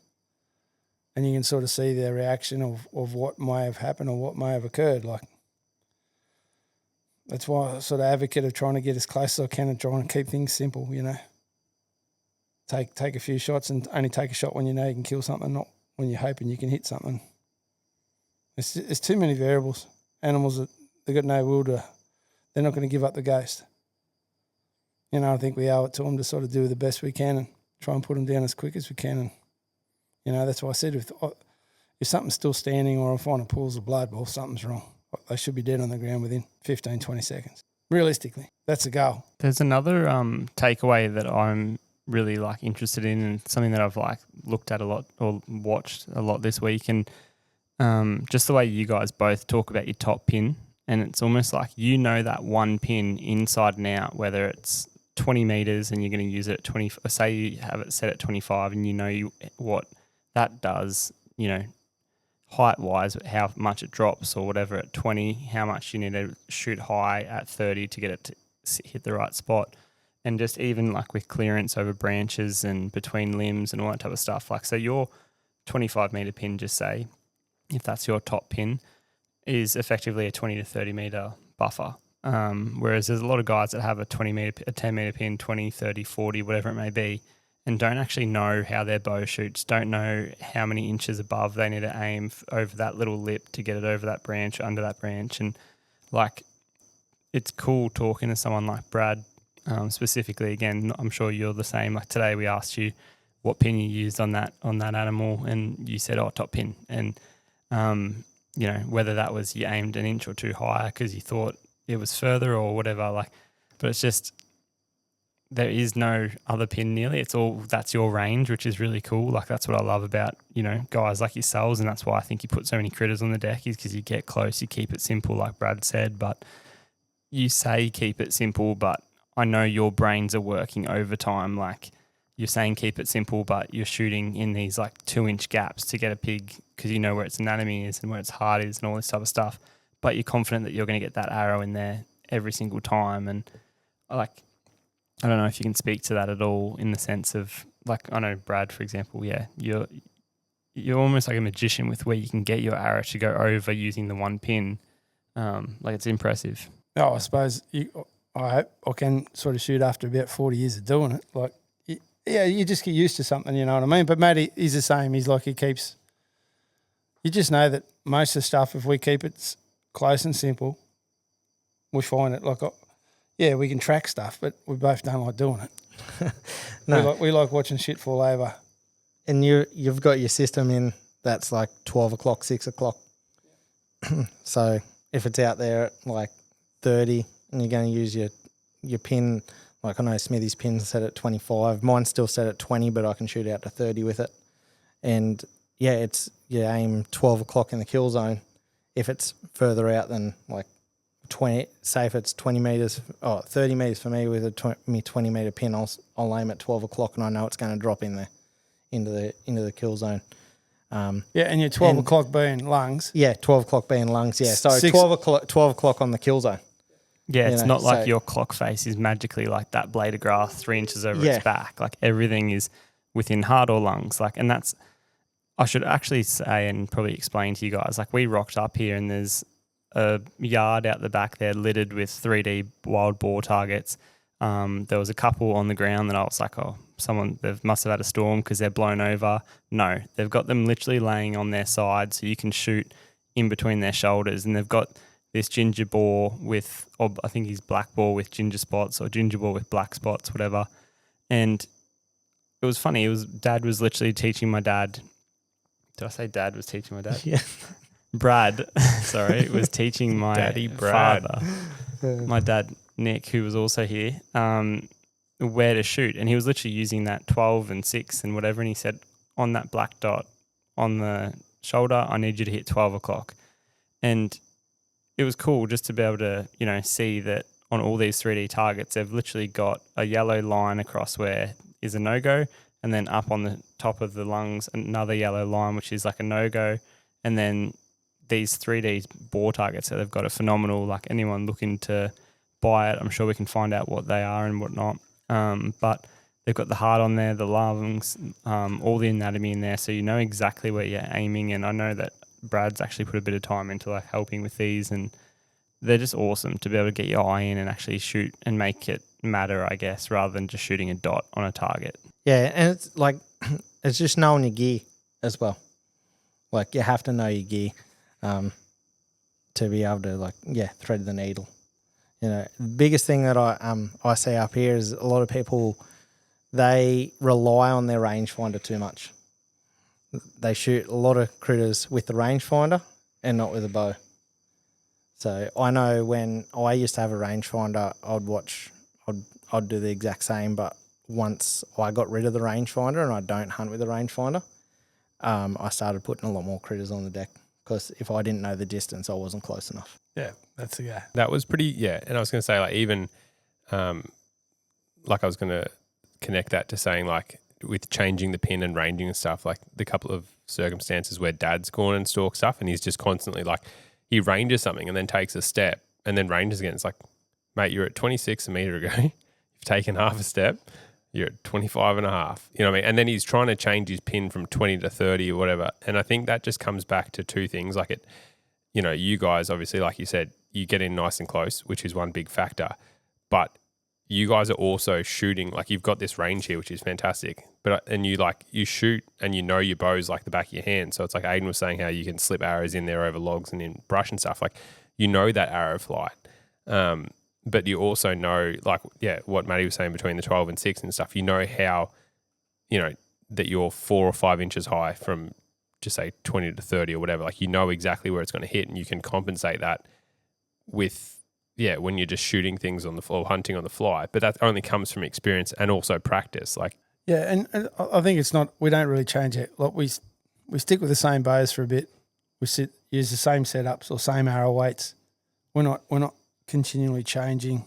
Speaker 2: and you can sort of see their reaction of what may have happened or what may have occurred. Like, that's why I'm sort of advocate of trying to get as close as I can and trying to keep things simple. Take a few shots and only take a shot when you know you can kill something, not when you're hoping you can hit something. It's too many variables. Animals, they've got no will to, they're not going to give up the ghost. I think we owe it to them to sort of do the best we can and try and put them down as quick as we can. And, that's why I said if something's still standing or I find a pools of blood, well, something's wrong. They should be dead on the ground within 15, 20 seconds. Realistically, that's the goal.
Speaker 1: There's another takeaway that I'm really interested in, and something that I've looked at a lot or watched a lot this week, and just the way you guys both talk about your top pin, and it's almost like that one pin inside and out, whether it's 20 meters and you're going to use it at 20, say you have it set at 25 and what that does, height-wise, how much it drops or whatever at 20, how much you need to shoot high at 30 to get it to hit the right spot. And just even with clearance over branches and between limbs and all that type of stuff. So your 25 metre pin, just say, if that's your top pin, is effectively a 20 to 30 metre buffer. Whereas there's a lot of guys that have a 10 metre pin, 20, 30, 40, whatever it may be, and don't actually know how their bow shoots, don't know how many inches above they need to aim over that little lip to get it over that branch, under that branch. And it's cool talking to someone like Brad, specifically. Again, I'm sure you're the same. Today we asked you what pin you used on that animal, and you said, top pin. And, whether that was you aimed an inch or two higher because you thought it was further or whatever, but it's just, there is no other pin nearly. That's your range, which is really cool. That's what I love about, guys like yourselves. And that's why I think you put so many critters on the deck, is because you get close, you keep it simple, like Brad said, but you say keep it simple, but I know your brains are working overtime. You're saying keep it simple, but you're shooting in these 2-inch gaps to get a pig because you know where its anatomy is and where its heart is and all this type of stuff. But you're confident that you're going to get that arrow in there every single time. And I don't know if you can speak to that at all, in the sense of I know Brad, for example. Yeah, you're almost like a magician with where you can get your arrow to go over using the one pin. It's impressive.
Speaker 2: Oh, I suppose I hope I can sort of shoot after about 40 years of doing it. You just get used to something, you know what I mean? But Matty, he's the same. He's you just know that most of the stuff, if we keep it close and simple, we find it we can track stuff, but we both don't like doing it. No. We like watching shit fall over.
Speaker 4: And you've got your system in that's 12 o'clock, 6 o'clock. So if it's out there at 30 and you're going to use your pin, I know Smithy's pin's set at 25. Mine's still set at 20, but I can shoot out to 30 with it. And you aim 12 o'clock in the kill zone. If it's further out than like 20, say if it's 20 metres, 30 metres for me with a 20 metre pin, I'll aim at 12 o'clock and I know it's going to drop in there into the kill zone.
Speaker 2: And your 12 o'clock being lungs.
Speaker 4: Yeah, 12 o'clock being lungs. Yeah, so 12 o'clock on the kill zone.
Speaker 1: Yeah, it's not like your clock face is magically like that blade of grass 3 inches over its back. Like everything is within heart or lungs. Like, and that's, I should actually say and probably explain to you guys, like we rocked up here and there's a yard out the back there littered with 3D wild boar targets. There was a couple on the ground that I was like, they must have had a storm because they're blown over. No, they've got them literally laying on their side so you can shoot in between their shoulders, and they've got this ginger boar with, or I think he's black boar with ginger spots or ginger boar with black spots, whatever. And it was funny. Dad was literally teaching my dad. Did I say Dad was teaching my dad?
Speaker 4: Yeah.
Speaker 1: Brad, was teaching my
Speaker 3: Daddy Brad.
Speaker 1: father, my dad Nick, who was also here, where to shoot. And he was literally using that 12 and 6 and whatever. And he said, on that black dot on the shoulder, I need you to hit 12 o'clock. And it was cool just to be able to, see that on all these 3D targets, they've literally got a yellow line across where is a no-go, and then up on the top of the lungs, another yellow line, which is like a no-go. And then these 3D boar targets that they've got are phenomenal. Like anyone looking to buy it, I'm sure we can find out what they are and whatnot. But they've got the heart on there, the lungs, all the anatomy in there, so you know exactly where you're aiming. And I know that Brad's actually put a bit of time into like helping with these, and they're just awesome to be able to get your eye in and actually shoot and make it matter, I guess, rather than just shooting a dot on a target.
Speaker 4: Yeah, and it's like it's just knowing your gear as well. Like you have to know your gear to be able to thread the needle. The biggest thing that I see up here is a lot of people, they rely on their rangefinder too much. They shoot a lot of critters with the rangefinder and not with a bow. So I know when I used to have a rangefinder, I'd do the exact same, but once I got rid of the rangefinder and I don't hunt with the rangefinder, I started putting a lot more critters on the deck because if I didn't know the distance, I wasn't close enough.
Speaker 2: Yeah, that's the guy.
Speaker 3: That was pretty, and I was going to say, like, even, I was going to connect that to saying, like, with changing the pin and ranging and stuff, like the couple of circumstances where Dad's gone and stalked stuff and he's just constantly, like, he ranges something and then takes a step and then ranges again. It's like, mate, you're at 26 a metre ago. You've taken half a step. You're at 25 and a half. You know what I mean? And then he's trying to change his pin from 20 to 30 or whatever. And I think that just comes back to two things. Like you guys, obviously, like you said, you get in nice and close, which is one big factor. But you guys are also shooting, like you've got this range here, which is fantastic. And you shoot and you know your bow's like the back of your hand. So it's like Ayden was saying how you can slip arrows in there over logs and in brush and stuff. Like you know that arrow flight. But you also know, what Matty was saying between the 12 and 6 and stuff, you know how, that you're 4 or 5 inches high from just say 20 to 30 or whatever. Like you know exactly where it's going to hit and you can compensate that with, when you're just shooting things on the floor, hunting on the fly. But that only comes from experience and also practice.
Speaker 2: And I think we don't really change it. Like we stick with the same bows for a bit. We use the same setups or same arrow weights. We're not continually changing,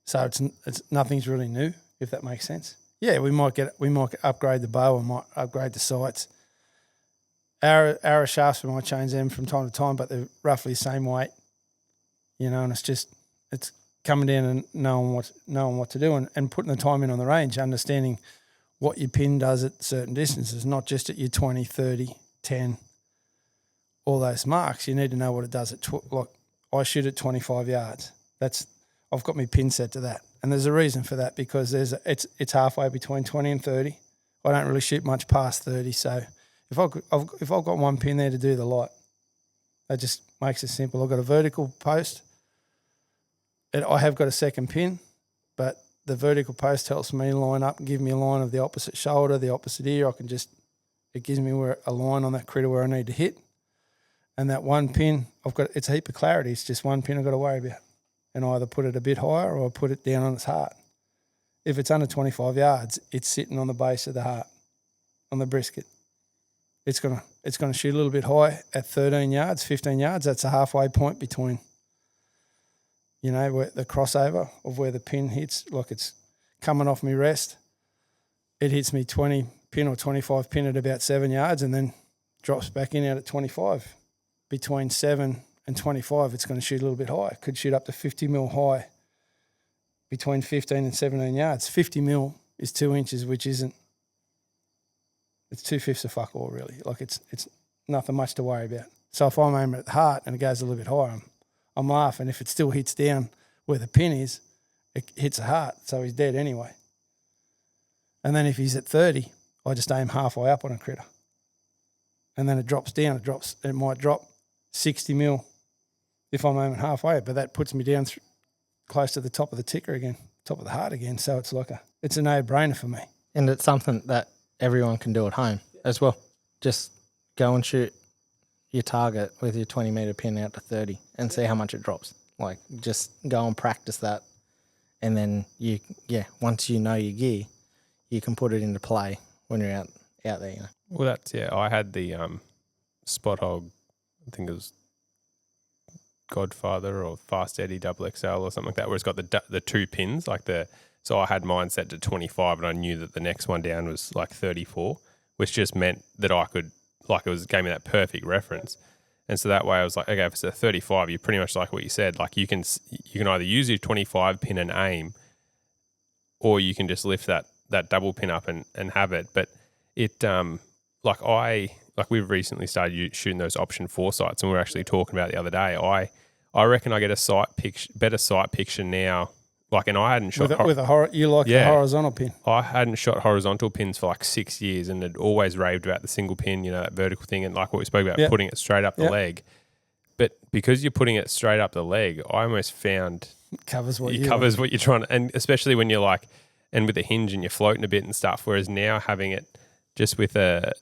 Speaker 2: so it's nothing's really new, if that makes sense. Yeah, we might upgrade the bow, we might upgrade the sights. Arrow shafts, we might change them from time to time, but they're roughly the same weight, and it's coming down and knowing what to do and putting the time in on the range, understanding what your pin does at certain distances, not just at your 20, 30, 10, all those marks. You need to know what it does at I shoot at 25 yards. I've got my pin set to that, and there's a reason for that because it's halfway between 20 and 30. I don't really shoot much past 30, so if I've got one pin there to do the light, that just makes it simple. I've got a vertical post, and I have got a second pin, but the vertical post helps me line up and give me a line of the opposite shoulder, the opposite ear. It gives me a line on that critter where I need to hit. And that one pin, it's a heap of clarity. It's just one pin I've got to worry about. And I either put it a bit higher or I put it down on its heart. If it's under 25 yards, it's sitting on the base of the heart, on the brisket. it's gonna shoot a little bit high at 13 yards, 15 yards. That's a halfway point between, where the crossover of where the pin hits. Like it's coming off me rest. It hits me 20 pin or 25 pin at about 7 yards and then drops back in out at 25. Between 7 and 25, it's going to shoot a little bit high. It could shoot up to 50 mil high between 15 and 17 yards. 50 mil is 2 inches, which isn't, it's 2/5 of fuck all really. Like it's nothing much to worry about. So if I'm aiming at the heart and it goes a little bit higher, I'm laughing. If it still hits down where the pin is, it hits the heart, so he's dead anyway. And then if he's at 30, I just aim halfway up on a critter. And then it drops down. It might drop 60 mil if I'm aiming halfway, but that puts me down close to the top of the ticker again, top of the heart again. So it's a no-brainer for me.
Speaker 4: And it's something that everyone can do at home as well. Just go and shoot your target with your 20-metre pin out to 30 and see how much it drops. Like, just go and practice that. And then, once you know your gear, you can put it into play when you're out there,
Speaker 3: Well, I had the Spot Hog, I think it was Godfather or Fast Eddie XXL or something like that, where it's got the 2 pins, so I had mine set to 25 and I knew that the next one down was like 34, which just meant that I could, gave me that perfect reference. And so that way I was like, okay, if it's a 35, you're pretty much like what you said, like you can either use your 25 pin and aim, or you can just lift that double pin up and have it. But it, we've recently started shooting those option 4 sights, and we were actually talking about it the other day. I reckon I get a better sight picture now. And I hadn't shot
Speaker 2: the horizontal pin.
Speaker 3: I hadn't shot horizontal pins for 6 years, and had always raved about the single pin, that vertical thing, and like what we spoke about, putting it straight up the leg. But because you're putting it straight up the leg, I almost found
Speaker 2: covers what
Speaker 3: you're trying to, and especially when you're and with the hinge and you're floating a bit and stuff. Whereas now having it just with the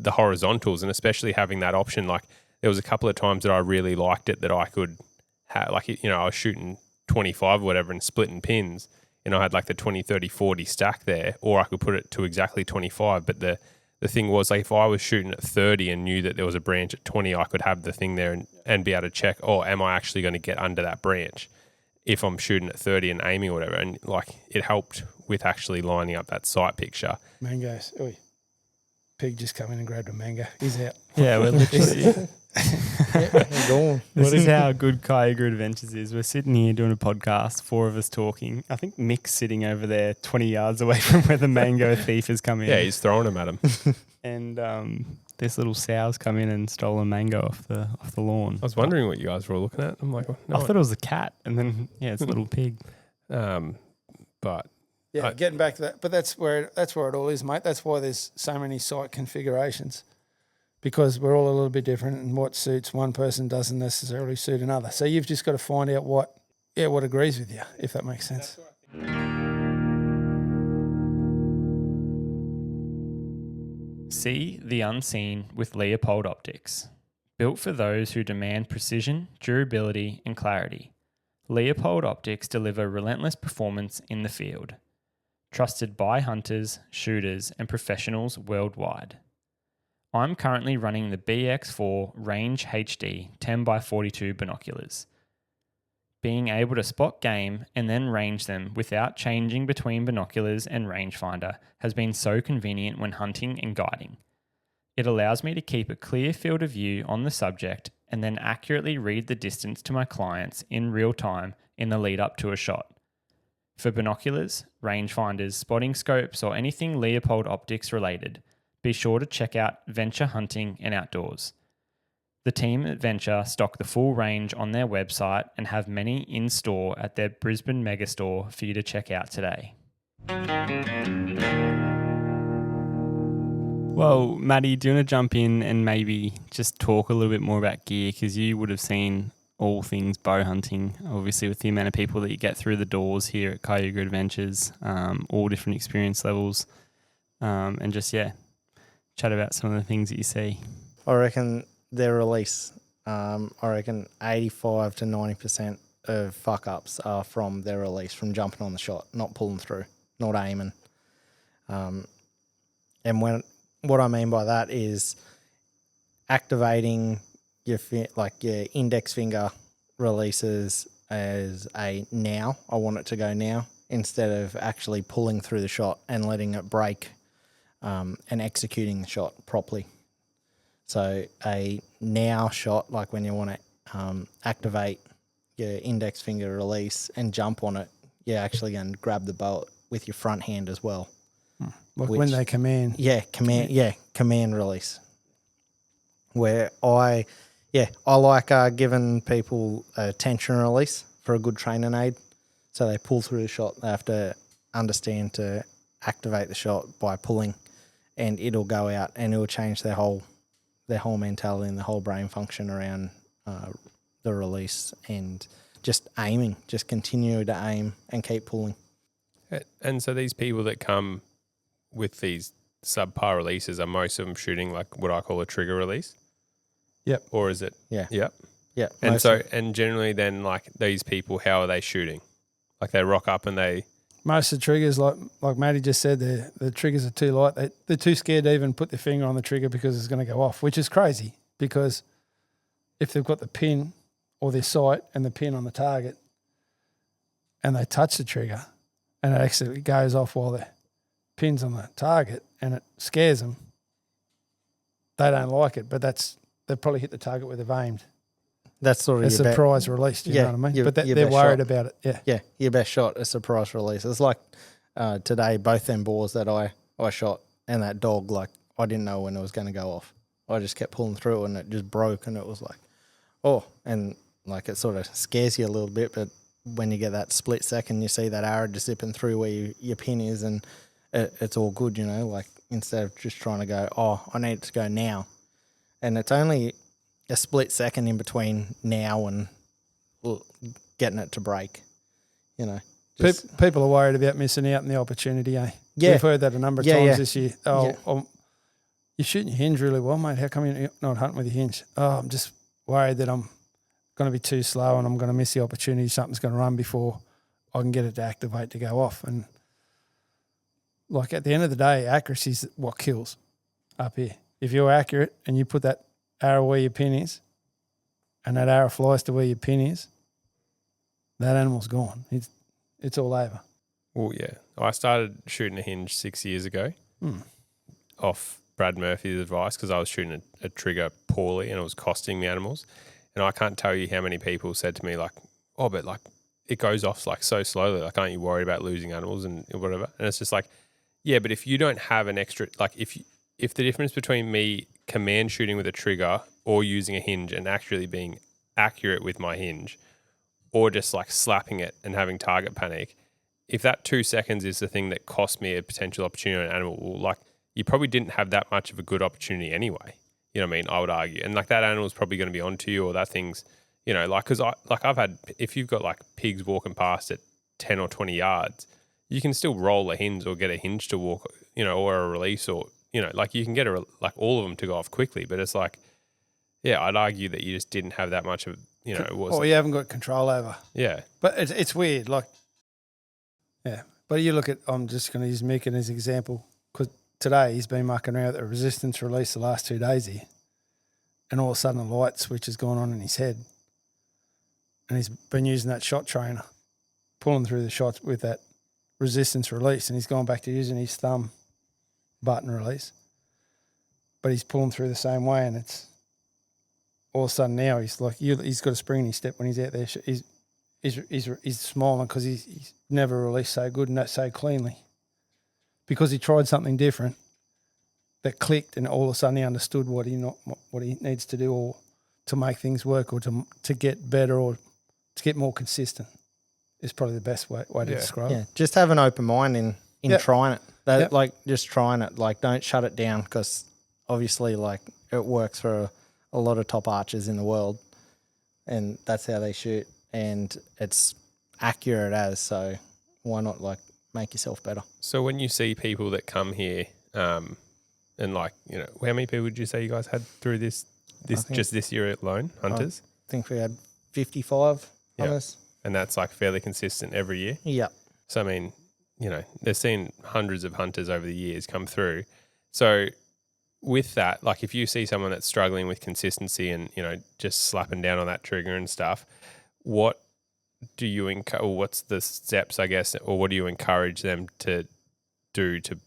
Speaker 3: horizontals, and especially having that option, there was a couple of times that I really liked it, that I could have, I was shooting 25 or whatever and splitting pins, and I had the 20, 30, 40 stack there, or I could put it to exactly 25. But the thing was, if I was shooting at 30 and knew that there was a branch at 20, I could have the thing there and be able to check, am I actually going to get under that branch if I'm shooting at 30 and aiming or whatever. And it helped with actually lining up that sight picture.
Speaker 2: Mangoes. Oi. Pig just come in and grabbed a mango. He's out.
Speaker 1: Yeah, we're literally...
Speaker 4: Gone.
Speaker 1: This is how good Kayuga Adventures is. We're sitting here doing a podcast, 4 of us talking. I think Mick's sitting over there 20 yards away from where the mango thief has come in.
Speaker 3: Yeah, he's throwing them at him.
Speaker 1: And this little sow's come in and stole a mango off the lawn.
Speaker 3: I was wondering what you guys were all looking at. I'm like, no.
Speaker 1: I thought it was a cat, and then it's a little pig.
Speaker 3: But
Speaker 2: getting back to that, but that's where it all is, mate. That's why there's so many sight configurations, because we're all a little bit different, and what suits one person doesn't necessarily suit another. So you've just got to find out what agrees with you, if that makes sense.
Speaker 1: See the unseen with Leopold Optics. Built for those who demand precision, durability, and clarity, Leopold Optics deliver relentless performance in the field. Trusted by hunters, shooters, and professionals worldwide. I'm currently running the BX4 Range HD 10x42 binoculars. Being able to spot game and then range them without changing between binoculars and rangefinder has been so convenient when hunting and guiding. It allows me to keep a clear field of view on the subject and then accurately read the distance to my clients in real time in the lead up to a shot. For binoculars, rangefinders, spotting scopes, or anything Leopold Optics related, be sure to check out Venture Hunting and Outdoors. The team at Venture stock the full range on their website and have many in store at their Brisbane megastore for you to check out today. Well, Matty, do you want to jump in and maybe just talk a little bit more about gear? Because you would have seen all things bow hunting, obviously with the amount of people that you get through the doors here at Kayuga Adventures, all different experience levels, and just, chat about some of the things that you see.
Speaker 4: I reckon their release, 85 to 90% of fuck-ups are from their release, from jumping on the shot, not pulling through, not aiming. And what I mean by that is activating your index finger releases as a now. I want it to go now instead of actually pulling through the shot and letting it break and executing the shot properly. So a now shot, like when you want to activate your index finger release and jump on it, you're actually going to grab the bow with your front hand as well.
Speaker 2: Like when they command.
Speaker 4: Yeah, command release. Where I like giving people a tension release for a good training aid. So they pull through the shot. They have to understand to activate the shot by pulling, and it'll go out and it'll change their whole mentality and the whole brain function around the release and just aiming. Just continue to aim and keep pulling.
Speaker 3: And so these people that come with these subpar releases, are most of them shooting like what I call a trigger release?
Speaker 2: Yep.
Speaker 3: Or is it?
Speaker 4: Yeah.
Speaker 3: Yep.
Speaker 4: Yeah.
Speaker 3: And generally then like these people, how are they shooting? Like they rock up and they...
Speaker 2: Most of the triggers, like Matty just said, the triggers are too light. They're too scared to even put their finger on the trigger because it's going to go off, which is crazy because if they've got the pin or their sight and the pin on the target and they touch the trigger and it actually goes off while the pin's on the target and it scares them, they don't like it, but they've probably hit the target where they've aimed.
Speaker 4: That's sort of
Speaker 2: a surprise release, do you know what I mean? But they're worried about it, yeah.
Speaker 4: Yeah, your best shot, a surprise release. It's like today, both them boars that I shot and that dog, like I didn't know when it was going to go off. I just kept pulling through and it just broke and it was like, oh, and like it sort of scares you a little bit, but when you get that split second, you see that arrow just zipping through where your pin is and it's all good, you know, like instead of just trying to go, oh, I need it to go now. And it's only a split second in between now and getting it to break, you know.
Speaker 2: People are worried about missing out on the opportunity, eh?
Speaker 4: Yeah.
Speaker 2: We've heard that a number of times this year. Oh, you're shooting your hinge really well, mate. How come you're not hunting with your hinge? Oh, I'm just worried that I'm going to be too slow and I'm going to miss the opportunity. Something's going to run before I can get it to activate to go off. And like at the end of the day, accuracy is what kills up here. If you're accurate and you put that arrow where your pin is and that arrow flies to where your pin is, that animal's gone. It's all over.
Speaker 3: Well, yeah. I started shooting a hinge 6 years ago off Brad Murphy's advice because I was shooting a trigger poorly and it was costing me animals. And I can't tell you how many people said to me like, oh, but like it goes off like so slowly. Like, aren't you worried about losing animals and whatever? And it's just like, yeah, but if you don't have an extra, like if the difference between me command shooting with a trigger or using a hinge and actually being accurate with my hinge or just like slapping it and having target panic, if that 2 seconds is the thing that cost me a potential opportunity on an animal, well, like you probably didn't have that much of a good opportunity anyway. You know what I mean? I would argue. And like that animal's probably going to be onto you or that thing's, you know, like, cause I've had, if you've got like pigs walking past at 10 or 20 yards, you can still roll a hinge or get a hinge to walk, you know, or a release or, you know, like you can get like all of them to go off quickly, but it's like, yeah, I'd argue that you just didn't have that much of, you know, it was.
Speaker 2: Or you haven't got control over.
Speaker 3: Yeah.
Speaker 2: But it's weird. Like, yeah. But you look at, I'm just going to use Mick as an example because today he's been mucking around with the resistance release the last 2 days here. And all of a sudden a light switch has gone on in his head. And he's been using that shot trainer, pulling through the shots with that resistance release. And he's gone back to using his thumb button release. But he's pulling through the same way and it's all of a sudden now he's like, he's got a spring in his step when he's out there. He's smiling because he's never released so good and so cleanly. Because he tried something different that clicked and all of a sudden he understood what he needs to do or to make things work or to get better or to get more consistent is probably the best way to describe it.
Speaker 4: Yeah, just have an open mind in trying it.
Speaker 2: Yep.
Speaker 4: Like just trying it. Like don't shut it down because obviously like it works for a lot of top archers in the world and that's how they shoot and it's accurate as, so why not like make yourself better?
Speaker 3: So when you see people that come here and like, you know, how many people would you say you guys had through this just this year alone, hunters?
Speaker 4: I think we had 55 hunters.
Speaker 3: And that's like fairly consistent every year?
Speaker 4: Yeah.
Speaker 3: So, I mean, you know, they're seeing hundreds of hunters over the years come through. So with that, like if you see someone that's struggling with consistency and, just slapping down on that trigger and stuff, what do you or what's the steps, I guess, or what do you encourage them to do to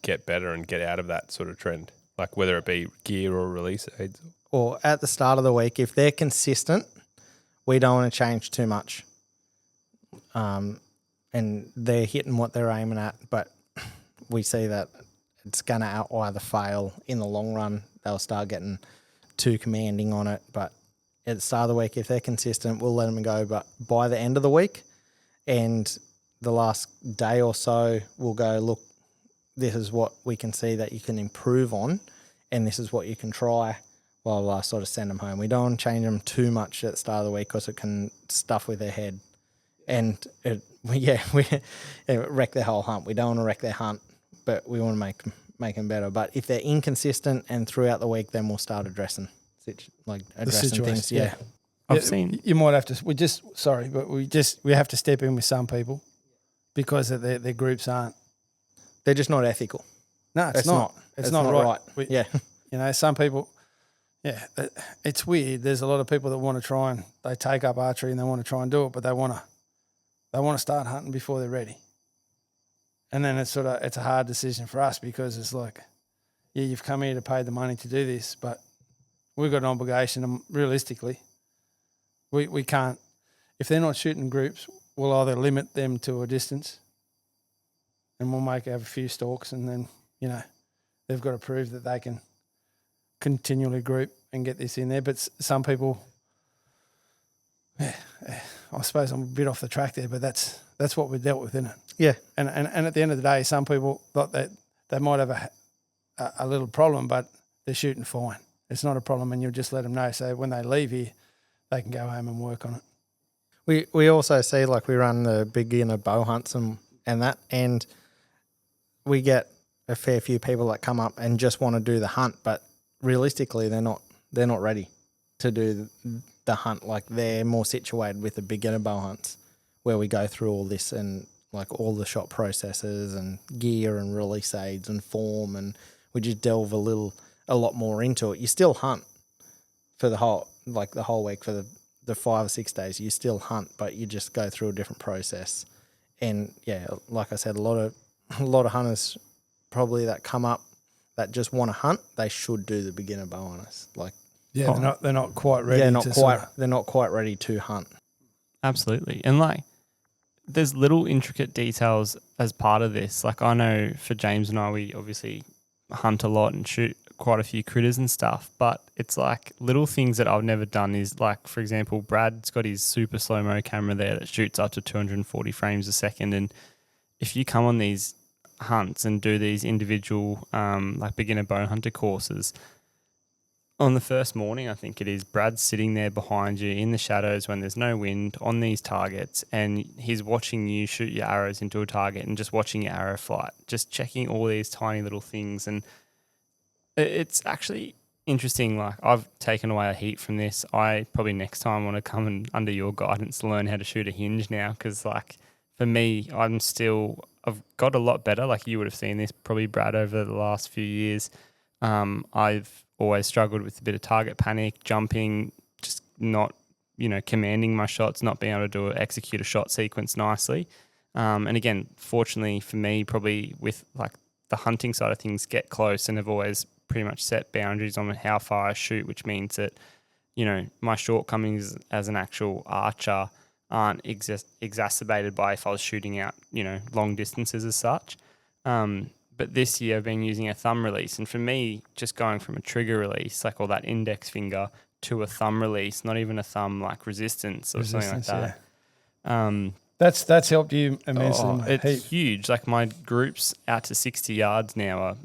Speaker 3: get better and get out of that sort of trend? Like whether it be gear or release aids?
Speaker 4: Or at the start of the week, if they're consistent, we don't want to change too much. And they're hitting what they're aiming at, but we see that it's going to either fail in the long run. They'll start getting too commanding on it. But at the start of the week, if they're consistent, we'll let them go. But by the end of the week and the last day or so, we'll go, look, this is what we can see that you can improve on, and this is what you can try. Well, I sort of send them home. We don't want to change them too much at the start of the week because it can stuff with their head. And it wreck their whole hunt. We don't want to wreck their hunt, but we want to make them better. But if they're inconsistent and throughout the week, then we'll start addressing things. Yeah.
Speaker 1: I've seen
Speaker 2: you might have to. We have to step in with some people because their groups aren't.
Speaker 4: They're just not ethical.
Speaker 2: No, it's not. It's not right. Some people. Yeah, it's weird. There's a lot of people that want to try and they take up archery and they want to try and do it, but they want to start hunting before they're ready. And then it's a hard decision for us because it's like, yeah, you've come here to pay the money to do this, but we've got an obligation. And realistically, we can't. If they're not shooting groups, we'll either limit them to a distance, and we'll have a few stalks, and then they've got to prove that they can continually group and get this in there. But some people, I suppose I'm a bit off the track there, but that's what we've dealt with, isn't it?
Speaker 4: Yeah.
Speaker 2: And at the end of the day, some people thought that they might have a little problem, but they're shooting fine. It's not a problem, and you'll just let them know. So when they leave here, they can go home and work on it.
Speaker 4: We also see, like, we run the beginner bow hunts and that, and we get a fair few people that come up and just want to do the hunt, but realistically they're not ready to do the hunt. Like, they're more situated with the beginner bow hunts where we go through all this and like all the shot processes and gear and release aids and form, and we just delve a lot more into it. You still hunt for the whole week, for the 5 or 6 days. You still hunt, but you just go through a different process. And yeah, like I said, a lot of hunters probably that come up that just want to hunt, they should do the beginner bow hunters. Like,
Speaker 2: yeah, they're not quite ready.
Speaker 4: They're not quite ready to hunt.
Speaker 1: Absolutely. And like, there's little intricate details as part of this. Like, I know for James and I, we obviously hunt a lot and shoot quite a few critters and stuff, but it's like little things that I've never done is, like, for example, Brad's got his super slow-mo camera there that shoots up to 240 frames a second. And if you come on these hunts and do these individual like beginner bow hunter courses, on the first morning, I think it is, Brad's sitting there behind you in the shadows when there's no wind on these targets, and he's watching you shoot your arrows into a target and just watching your arrow flight, just checking all these tiny little things. And it's actually interesting. Like, I've taken away a heap from this. I probably next time want to come and under your guidance learn how to shoot a hinge now, because like for me, I've got a lot better. Like, you would have seen this probably, Brad, over the last few years. I've always struggled with a bit of target panic, jumping, just not, commanding my shots, not being able to execute a shot sequence nicely. And again, fortunately for me, probably with like the hunting side of things, get close and have always pretty much set boundaries on how far I shoot, which means that, my shortcomings as an actual archer aren't exacerbated by if I was shooting out, long distances as such. But this year I've been using a thumb release. And for me, just going from a trigger release, like all that index finger, to a thumb release, not even a thumb like something like that.
Speaker 2: Yeah. That's helped you immensely.
Speaker 1: It's huge. Like, my groups out to 60 yards now are,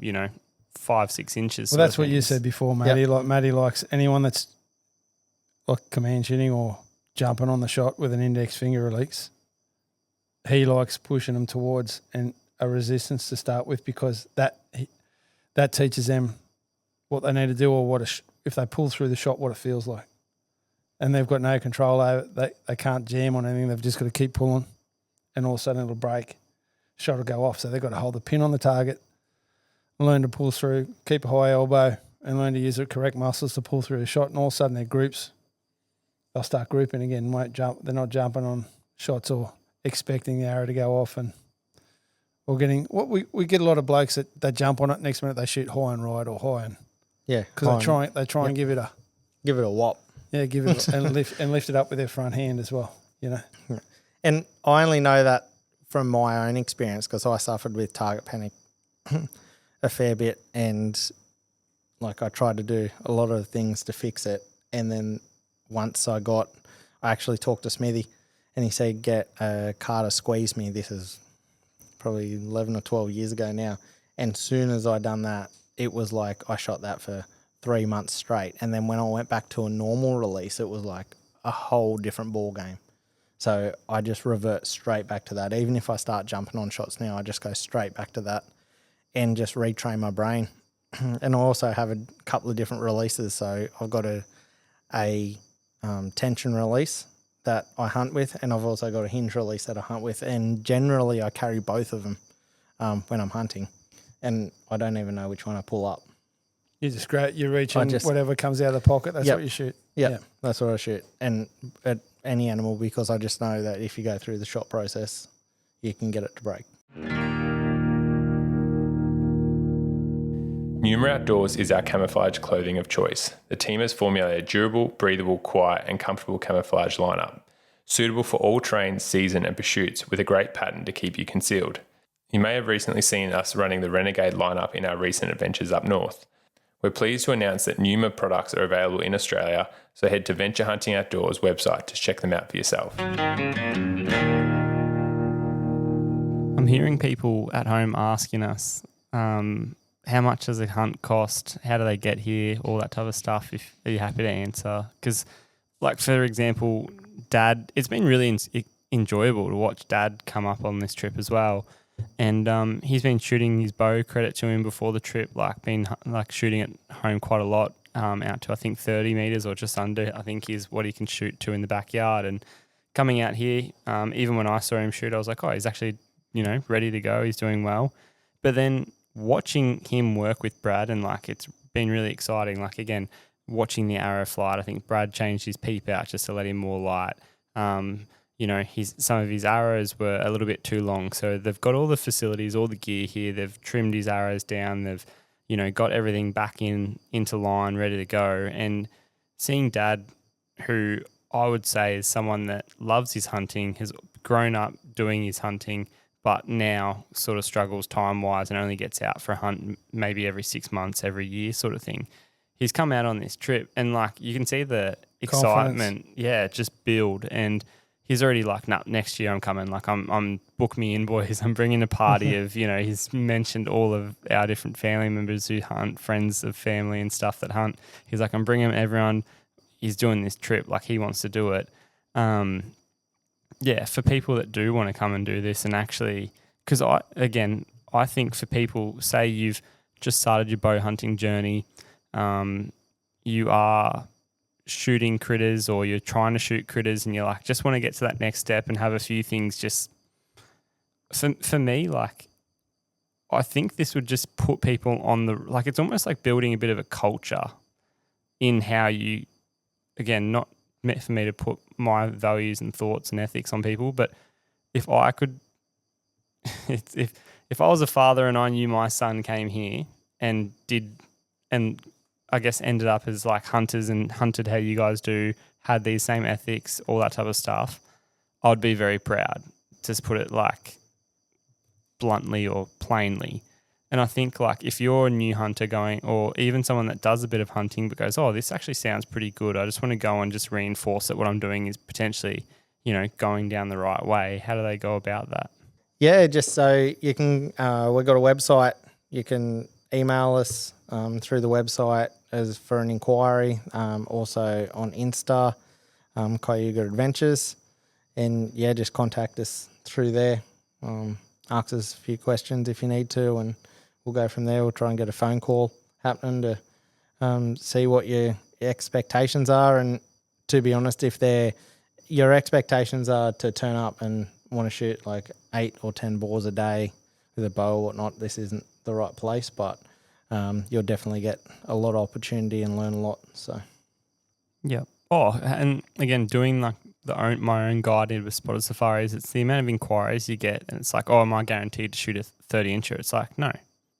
Speaker 1: 5-6 inches.
Speaker 2: Well, that's what you said before, Matty. Yep. Like, Matty likes anyone that's like command shooting or jumping on the shot with an index finger release. He likes pushing them towards a resistance to start with, because that teaches them what they need to do, or if they pull through the shot, what it feels like. And they've got no control over it. They can't jam on anything. They've just got to keep pulling, and all of a sudden it'll break. Shot will go off. So they've got to hold the pin on the target learn to pull through, keep a high elbow, and learn to use the correct muscles to pull through a shot. And all of a sudden, their groups, they'll start grouping again. Won't jump. They're not jumping on shots or expecting the arrow to go off. And we're getting we get a lot of blokes that they jump on it. Next minute, they shoot high and right or high and because they try and give it
Speaker 4: a whop.
Speaker 2: Yeah, give it and lift it up with their front hand as well. You know.
Speaker 4: Yeah. And I only know that from my own experience because I suffered with target panic a fair bit, and like I tried to do a lot of things to fix it. And then once I actually talked to Smithy, and he said, get a car to squeeze me. This is probably 11 or 12 years ago now. And soon as I done that, it was like I shot that for 3 months straight. And then when I went back to a normal release, it was like a whole different ball game. So I just revert straight back to that. Even if I start jumping on shots now, I just go straight back to that and just retrain my brain. And I also have a couple of different releases. So I've got a tension release that I hunt with, and I've also got a hinge release that I hunt with. And generally I carry both of them when I'm hunting. And I don't even know which one I pull up.
Speaker 2: You just great. You're reaching whatever comes out of the pocket. That's what you shoot.
Speaker 4: Yeah, that's what I shoot. And at any animal, because I just know that if you go through the shot process, you can get it to break.
Speaker 3: Numa Outdoors is our camouflage clothing of choice. The team has formulated a durable, breathable, quiet and comfortable camouflage lineup, suitable for all terrains, season and pursuits, with a great pattern to keep you concealed. You may have recently seen us running the Renegade lineup in our recent adventures up north. We're pleased to announce that Numa products are available in Australia, so head to Venture Hunting Outdoors website to check them out for yourself.
Speaker 1: I'm hearing people at home asking us, how much does a hunt cost? How do they get here? All that type of stuff. Are you happy to answer? Because, like, for example, Dad, it's been really enjoyable to watch Dad come up on this trip as well. And he's been shooting his bow, credit to him, before the trip, been shooting at home quite a lot, out to I think 30 metres or just under, I think is what he can shoot to in the backyard. And coming out here, even when I saw him shoot, I was like, oh, he's actually, ready to go. He's doing well. But then watching him work with Brad, and it's been really exciting. Again, watching the arrow flight, I think Brad changed his peep out just to let him more light. Some of his arrows were a little bit too long. So they've got all the facilities, all the gear here. They've trimmed his arrows down. They've, got everything back into line, ready to go. And seeing Dad, who I would say is someone that loves his hunting, has grown up doing his hunting, but now sort of struggles time-wise and only gets out for a hunt maybe every 6 months, every year sort of thing. He's come out on this trip and you can see the excitement, just build. And he's already nah, next year I'm coming. I'm book me in, boys. I'm bringing a party of, he's mentioned all of our different family members who hunt, friends of family and stuff that hunt. He's I'm bringing everyone. He's doing this trip. He wants to do it. For people that do want to come and do this, and actually, because I think for people, say you've just started your bow hunting journey, you are shooting critters or you're trying to shoot critters and you're just want to get to that next step and have a few things just for me, I think this would just put people on the, it's almost like building a bit of a culture in how you, again, not meant for me to put my values and thoughts and ethics on people, but if I could, if I was a father and I knew my son came here and I guess ended up as hunters and hunted how you guys do, had these same ethics, all that type of stuff, I'd be very proud, just put it bluntly or plainly. And I think if you're a new hunter going, or even someone that does a bit of hunting but goes, oh, this actually sounds pretty good, I just want to go and just reinforce that what I'm doing is potentially, going down the right way. How do they go about that?
Speaker 4: Yeah, just so you can, we've got a website. You can email us through the website as for an inquiry. Also on Insta, Kayuga Adventures. And just contact us through there. Ask us a few questions if you need to, and we'll go from there. We'll try and get a phone call happening to see what your expectations are. And to be honest, if your expectations are to turn up and want to shoot 8 or 10 boars a day with a bow or whatnot, this isn't the right place. But you'll definitely get a lot of opportunity and learn a lot. So,
Speaker 1: Yeah. Oh, and again, doing like my own guided with spotted safaris, it's the amount of inquiries you get, and it's like, oh, am I guaranteed to shoot a 30-incher? It's like, no,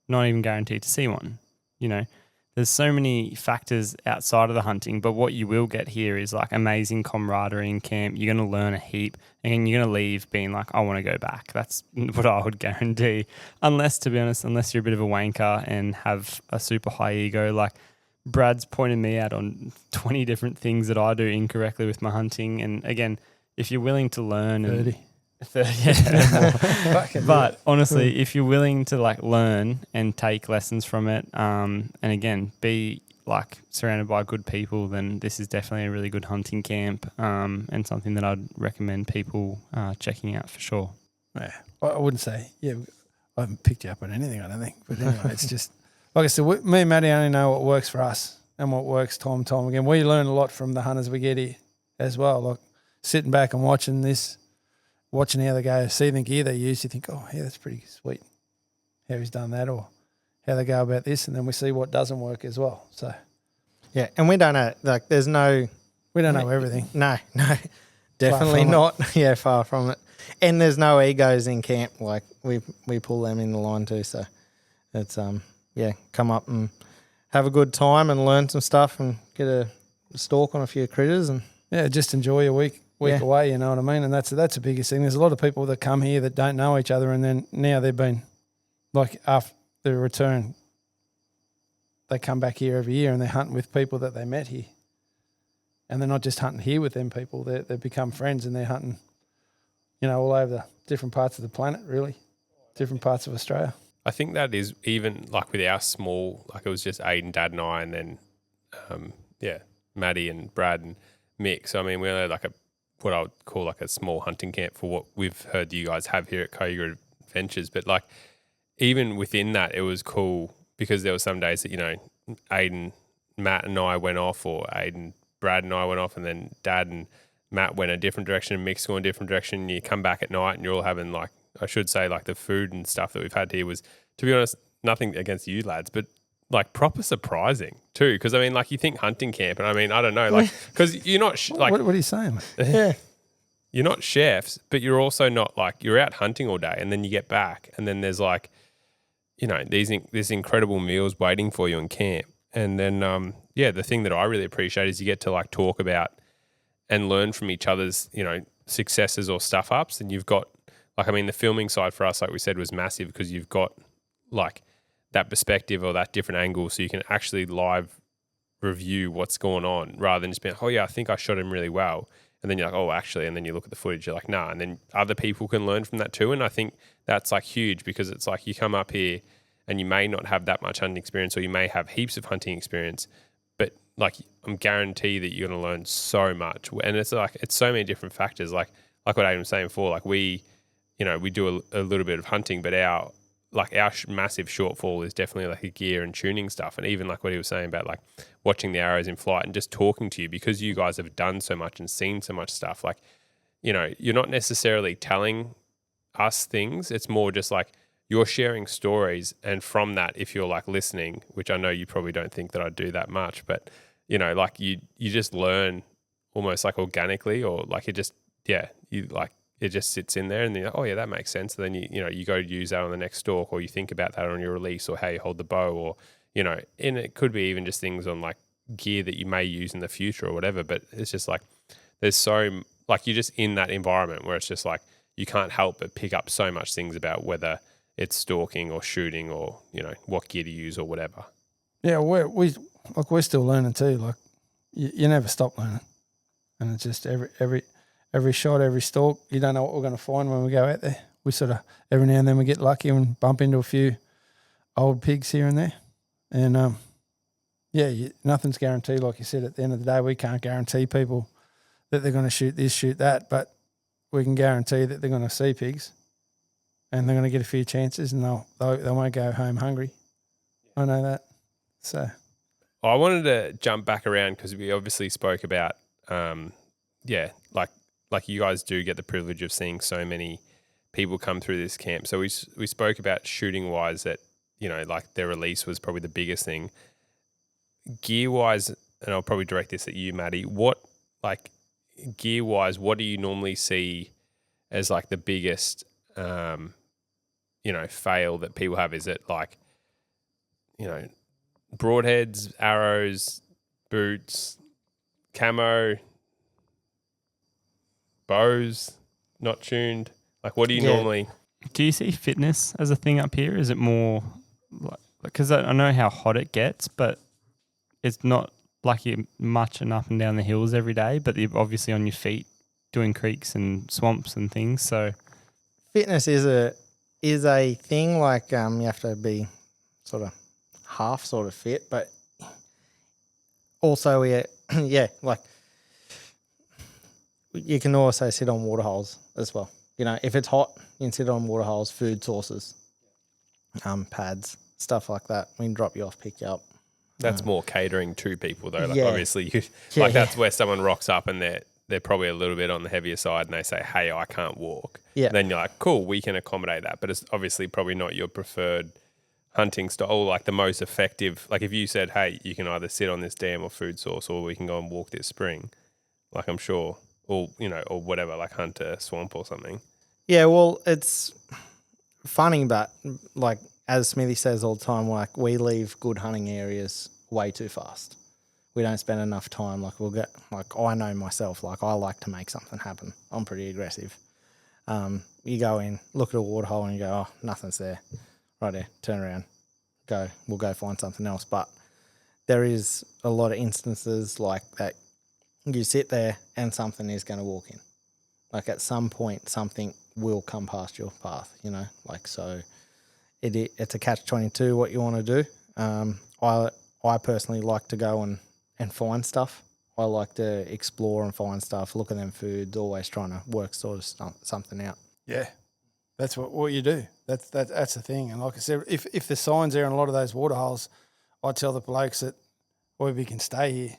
Speaker 1: not even guaranteed to see one. You know, there's so many factors outside of the hunting, but what you will get here is like amazing camaraderie in camp. You're going to learn a heap, and you're going to leave being like, I want to go back. That's what I would guarantee. Unless, to be honest, unless you're a bit of a wanker and have a super high ego, like Brad's pointed me out on 20 different things that I do incorrectly with my hunting. And again, if you're willing to learn 30, yeah. But honestly, if you're willing to like learn and take lessons from it, and again, be like surrounded by good people, then this is definitely a really good hunting camp, and something that I'd recommend people checking out for sure.
Speaker 2: Yeah, I wouldn't say, I haven't picked you up on anything, I don't think. But anyway, it's just, like I said, me and Matty only know what works for us and what works time and time again. We learn a lot from the hunters we get here as well. Like sitting back and watching how they go, see the gear they use, you think, oh, yeah, that's pretty sweet how he's done that, or how they go about this, and then we see what doesn't work as well. So,
Speaker 4: yeah, and we don't know, like, we
Speaker 2: don't know everything.
Speaker 4: No, definitely not. Yeah, far from it. And there's no egos in camp. Like, we pull them in the line too. So, it's, come up and have a good time and learn some stuff and get a stalk on a few critters. And
Speaker 2: yeah, just enjoy your week away, you know what I mean? And that's the biggest thing. There's a lot of people that come here that don't know each other, and then now they've been, like, after the return, they come back here every year and they're hunting with people that they met here. And they're not just hunting here with them people, they've become friends, and they're hunting, all over the different parts of the planet, really, different parts of Australia.
Speaker 3: I think that is even like with our small, like it was just Ayden, Dad and I, and then, Maddie and Brad and Mick. So, I mean, we're like what I would call like a small hunting camp for what we've heard you guys have here at Kayuga Adventures. But like even within that, it was cool because there were some days that, Ayden, Matt and I went off, or Ayden, Brad and I went off, and then Dad and Matt went a different direction and Mick's going a different direction. You come back at night and you're all having like, I should say, like the food and stuff that we've had here was, to be honest, nothing against you lads, but like proper surprising too. Because I mean, like you think hunting camp, and I mean, I don't know, like because you're not like
Speaker 2: what are you saying?
Speaker 4: yeah,
Speaker 3: you're not chefs, but you're also not like you're out hunting all day, and then you get back, and then there's like, these incredible meals waiting for you in camp, and then the thing that I really appreciate is you get to like talk about and learn from each other's successes or stuff ups, and you've got. Like, I mean, the filming side for us, like we said, was massive because you've got like that perspective or that different angle, so you can actually live review what's going on rather than just being, oh yeah, I think I shot him really well. And then you're like, oh, actually, and then you look at the footage, you're like, nah. And then other people can learn from that too. And I think that's like huge because it's like you come up here and you may not have that much hunting experience, or you may have heaps of hunting experience, but like I'm guaranteed that you're going to learn so much. And it's like, it's so many different factors. Like what Ayden was saying before, like we do a little bit of hunting, but our massive shortfall is definitely like a gear and tuning stuff. And even like what he was saying about like watching the arrows in flight and just talking to you because you guys have done so much and seen so much stuff. Like, you're not necessarily telling us things. It's more just like you're sharing stories. And from that, if you're like listening, which I know you probably don't think that I do that much, but like you just learn almost like organically, or like it just, it just sits in there, and then, oh yeah, that makes sense. And then you go use that on the next stalk, or you think about that on your release, or how you hold the bow, or and it could be even just things on like gear that you may use in the future or whatever. But it's just like there's so like you're just in that environment where it's just like you can't help but pick up so much things about whether it's stalking or shooting or what gear to use or whatever.
Speaker 2: Yeah, we're still learning too. Like you never stop learning, and it's just every shot, every stalk, you don't know what we're going to find when we go out there. We sort of, every now and then we get lucky and bump into a few old pigs here and there. And, nothing's guaranteed. Like you said, at the end of the day, we can't guarantee people that they're going to shoot this, shoot that, but we can guarantee that they're going to see pigs and they're going to get a few chances, and they won't go home hungry. I know that. So
Speaker 3: I wanted to jump back around because we obviously spoke about, like you guys do get the privilege of seeing so many people come through this camp. So we spoke about shooting wise that, like their release was probably the biggest thing. Gear-wise, and I'll probably direct this at you, Matty, gear-wise, what do you normally see as like the biggest, fail that people have? Is it like, broadheads, arrows, boots, camo, bows, not tuned? Like, what do you normally...
Speaker 1: Do you see fitness as a thing up here? Is it more because I know how hot it gets, but it's not like you're marching up and down the hills every day, but you're obviously on your feet doing creeks and swamps and things. So
Speaker 4: fitness is a thing. Like you have to be sort of half sort of fit, but also like you can also sit on water holes as well. If it's hot, you can sit on water holes, food sources, pads, stuff like that. We can drop you off, pick you up.
Speaker 3: That's more catering to people though. Like
Speaker 4: yeah.
Speaker 3: obviously, that's where someone rocks up and they're probably a little bit on the heavier side and they say, "Hey, I can't walk."
Speaker 4: Yeah.
Speaker 3: And then you're like, "Cool, we can accommodate that," but it's obviously probably not your preferred hunting style, like the most effective. Like if you said, "Hey, you can either sit on this dam or food source, or we can go and walk this spring," like I'm sure, or whatever, like hunt a swamp or something.
Speaker 4: Yeah, well, it's funny, but like as Smithy says all the time, like we leave good hunting areas way too fast. We don't spend enough time. Like I know myself, like I like to make something happen. I'm pretty aggressive. You go in, look at a water hole and you go, "Oh, nothing's there." Right there, turn around, we'll go find something else. But there is a lot of instances like that you sit there and something is going to walk in. Like at some point, something will come past your path, so it's a catch-22 what you want to do. I personally like to go and find stuff. I like to explore and find stuff, look at them foods, always trying to work sort of something out.
Speaker 2: Yeah, that's what you do. That's the thing. And like I said, if the sign's there in a lot of those water holes, I tell the blokes that, "Well, we can stay here.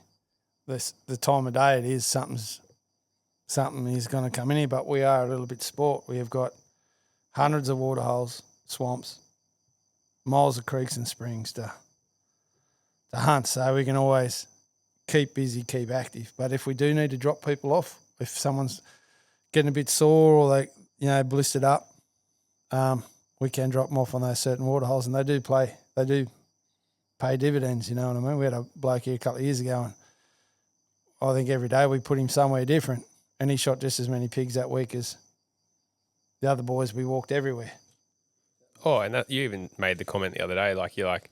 Speaker 2: The time of day it is, something is going to come in here." But we are a little bit sport. We have got hundreds of water holes, swamps, miles of creeks and springs to hunt. So we can always keep busy, keep active. But if we do need to drop people off, if someone's getting a bit sore or they blistered up, we can drop them off on those certain water holes, and they do pay dividends. You know what I mean? We had a bloke here a couple of years ago, and I think every day we put him somewhere different, and he shot just as many pigs that week as the other boys. We walked everywhere.
Speaker 3: Oh, and you even made the comment the other day, like you're like,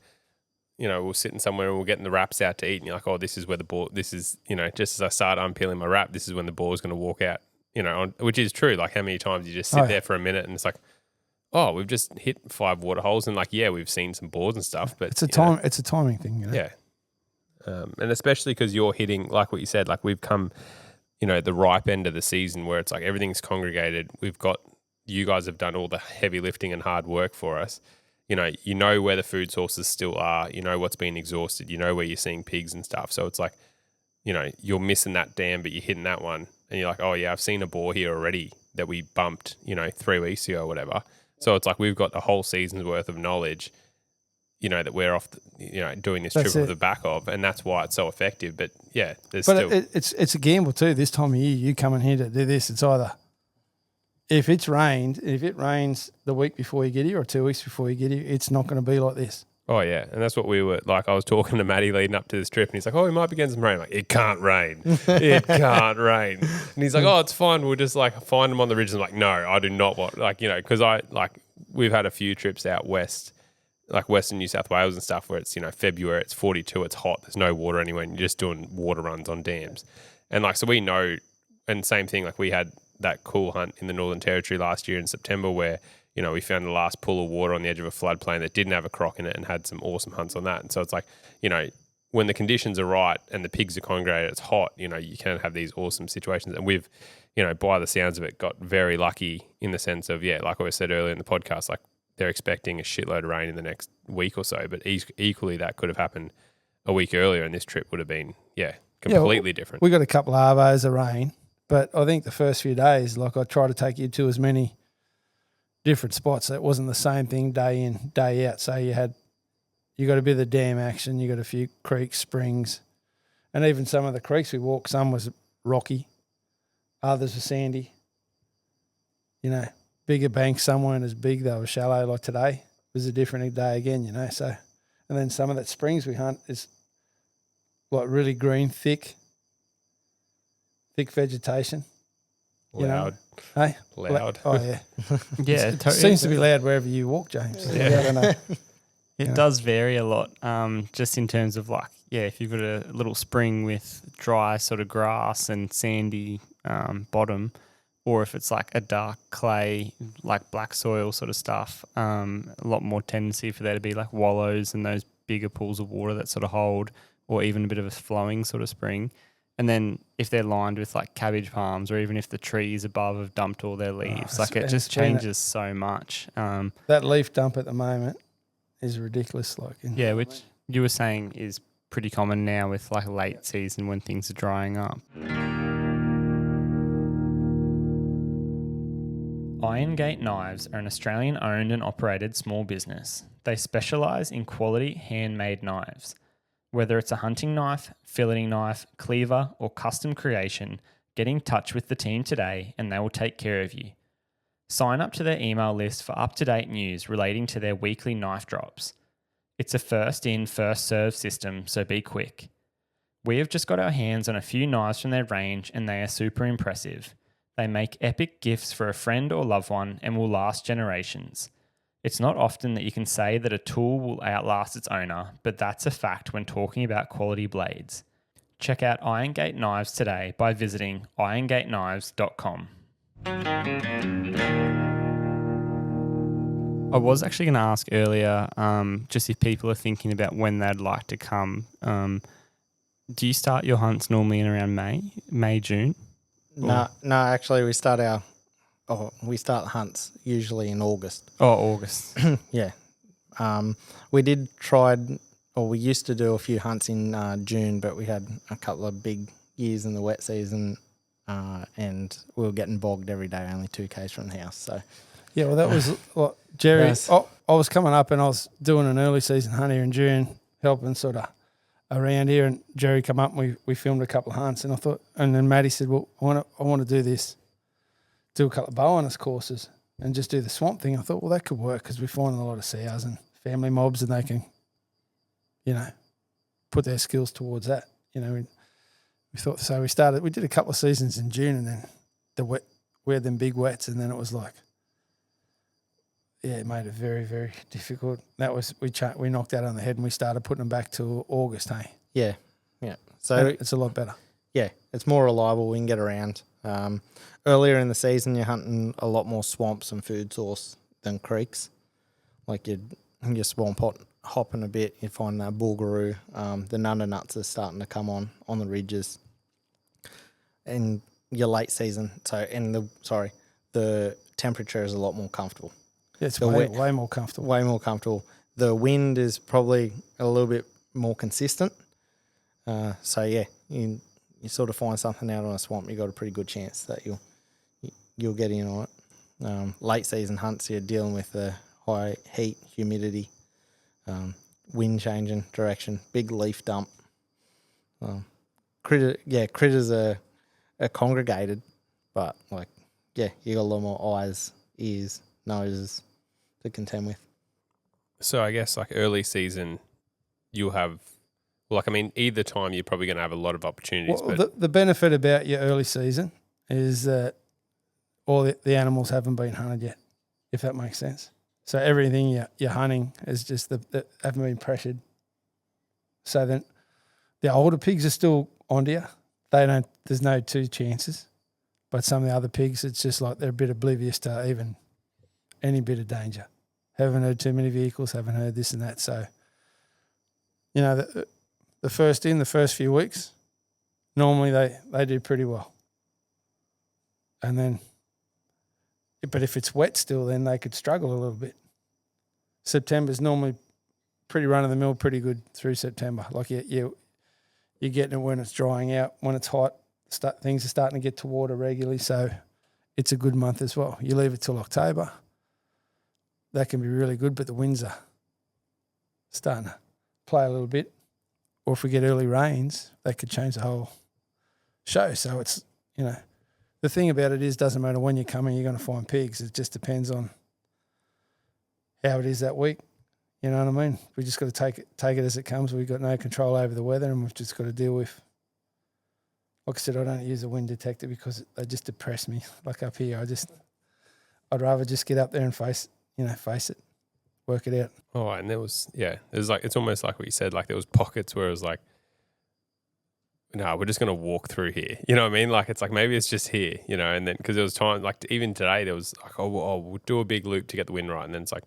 Speaker 3: we're sitting somewhere and we're getting the wraps out to eat, and you're like, "Oh, this is where the boar. This is, just as I start unpeeling my wrap, this is when the boar's going to walk out." Which is true. Like how many times you just sit there for a minute and it's like, "Oh, we've just hit 5 water holes," and like, yeah, we've seen some boars and stuff, but
Speaker 2: it's a timing thing.
Speaker 3: Yeah. And especially because you're hitting, like what you said, like we've come, the ripe end of the season where it's like everything's congregated. You guys have done all the heavy lifting and hard work for us. You know where the food sources still are. You know what's been exhausted. You know where you're seeing pigs and stuff. So it's like, you're missing that dam, but you're hitting that one. And you're like, "Oh yeah, I've seen a boar here already that we bumped, 3 weeks ago or whatever." So it's like we've got a whole season's worth of knowledge, that we're off, doing this trip off the back of, and that's why it's so effective. But yeah,
Speaker 2: it's a gamble too. This time of year, you coming here to do this, it's either if it rains the week before you get here or 2 weeks before you get here, it's not going to be like this.
Speaker 3: Oh yeah, and that's what we were like. I was talking to Matty leading up to this trip, and he's like, "Oh, we might be getting some rain." I'm like, "It can't rain. It can't rain." And he's like, "Oh, it's fine. We'll just find them on the ridges." I'm like, "No, I do not want because we've had a few trips out west, like Western New South Wales and stuff, where it's February, it's 42, it's hot, there's no water anywhere, and you're just doing water runs on dams, and so we know. And same thing, we had that cool hunt in the Northern Territory last year in September where. We found the last pool of water on the edge of a floodplain that didn't have a croc in it and had some awesome hunts on that. And so it's like, when the conditions are right and the pigs are congregated, it's hot, you can have these awesome situations. And we've, by the sounds of it, got very lucky in the sense of, like I said earlier in the podcast, they're expecting a shitload of rain in the next week or so. But equally, that could have happened a week earlier and this trip would have been, completely different.
Speaker 2: We got a couple of arvos of rain, but I think the first few days, I tried to take you to as many different spots. It wasn't the same thing day in, day out. So you had You got a bit of the dam action. You got a few creeks, springs, and even some of the creeks we walked. Some was rocky, others were sandy. You know, bigger banks. Some weren't as big. They were shallow. Like today was a different day again. You know, so and then some of that springs we hunt is like really green, thick vegetation.
Speaker 3: Loud.
Speaker 2: You know? Hey?
Speaker 3: Loud.
Speaker 2: Oh, yeah.
Speaker 1: Yeah,
Speaker 2: It seems to be loud wherever you walk, James.
Speaker 3: Yeah.
Speaker 2: I don't know.
Speaker 1: It does vary a lot, just in terms of like, yeah, if you've got a little spring with dry sort of grass and sandy bottom, or if it's like a dark clay, like black soil sort of stuff, a lot more tendency for there to be like wallows and those bigger pools of water that sort of hold, or even a bit of a flowing sort of spring. And then if they're lined with like cabbage palms, or even if the trees above have dumped all their leaves, like it just changes so much.
Speaker 2: That leaf dump at the moment is ridiculous. Like,
Speaker 1: Yeah, which you were saying is pretty common now with like late season when things are drying up. Iron Gate Knives are an Australian-owned and operated small business. They specialise in quality handmade knives. Whether it's a hunting knife, filleting knife, cleaver, or custom creation, get in touch with the team today and they will take care of you. Sign up to their email list for up-to-date news relating to their weekly knife drops. It's a first-in, first-served system, so be quick. We have just got our hands on a few knives from their range and they are super impressive. They make epic gifts for a friend or loved one and will last generations. It's not often that you can say that a tool will outlast its owner, but that's a fact when talking about quality blades. Check out Iron Gate Knives today by visiting irongateknives.com. I was actually going to ask earlier, just if people are thinking about when they'd like to come. Do you start your hunts normally in around May, June?
Speaker 4: No, actually we start the hunts usually in August.
Speaker 1: Oh, August.
Speaker 4: Yeah. We used to do a few hunts in June, but we had a couple of big years in the wet season and we were getting bogged every day, only 2 k's from the house. So
Speaker 2: yeah, well, that was what Jerry.
Speaker 4: Yes.
Speaker 2: I was coming up and I was doing an early season hunt here in June, helping sort of around here, and Jerry come up and we filmed a couple of hunts, and I thought, and then Matty said, well, I want to do this, do a couple of bow harness courses and just do the swamp thing. I thought, well, that could work because we're finding a lot of sows and family mobs, and they can, you know, put their skills towards that. You know, we thought, so we did a couple of seasons in June, and then we had them big wets, and then it was like, yeah, it made it very, very difficult. That was, we knocked that on the head and we started putting them back to August, hey?
Speaker 4: yeah. So
Speaker 2: It's a lot better.
Speaker 4: yeah, it's more reliable. We can get around. Earlier in the season, you're hunting a lot more swamps and food source than creeks. Like you're swamp hopping a bit. You find bulgaroo. The nunda nuts are starting to come on the ridges. And your late season, the temperature is a lot more comfortable.
Speaker 2: Yeah, it's way more comfortable.
Speaker 4: Way more comfortable. The wind is probably a little bit more consistent. So yeah, you sort of find something out on a swamp, you got a pretty good chance that you'll get in on it. Late season hunts, you're dealing with the high heat, humidity, wind changing direction, big leaf dump. Critters are congregated, but you got a lot more eyes, ears, noses to contend with.
Speaker 3: So I guess like early season, you'll have, either time you're probably going to have a lot of opportunities.
Speaker 2: Well,
Speaker 3: but
Speaker 2: the benefit about your early season is that all the animals haven't been hunted yet, if that makes sense. So everything you're hunting is just that haven't been pressured. So then the older pigs are still onto you. There's no 2 chances. But some of the other pigs, it's just like they're a bit oblivious to even any bit of danger. Haven't heard too many vehicles, haven't heard this and that. So, you know, the first few weeks, normally they do pretty well. And then, but if it's wet still, then they could struggle a little bit. September's normally pretty run-of-the-mill, pretty good through September. Like you're getting it when it's drying out. When it's hot, things are starting to get to water regularly, so it's a good month as well. You leave it till October, that can be really good, but the winds are starting to play a little bit, or if we get early rains, that could change the whole show. So it's, the thing about it is, doesn't matter when you're coming, you're going to find pigs. It just depends on how it is that week. You know what I mean? We just got to take it as it comes. We've got no control over the weather, and we've just got to deal with. Like I said, I don't use a wind detector because they just depress me. Like up here, I'd rather just get up there and face it, work it out.
Speaker 3: Oh, and it's almost like what you said. Like there was pockets where it was like, no, we're just going to walk through here. You know what I mean? Like it's like maybe it's just here, and then because there was time, like even today there was like, we'll do a big loop to get the wind right. And then it's like,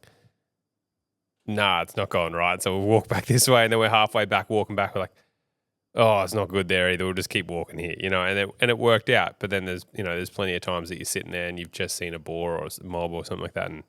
Speaker 3: nah, it's not going right. So we'll walk back this way, and then we're halfway back walking back. We're like, oh, it's not good there either. We'll just keep walking here, and it worked out. But then there's plenty of times that you're sitting there and you've just seen a boar or a mob or something like that, and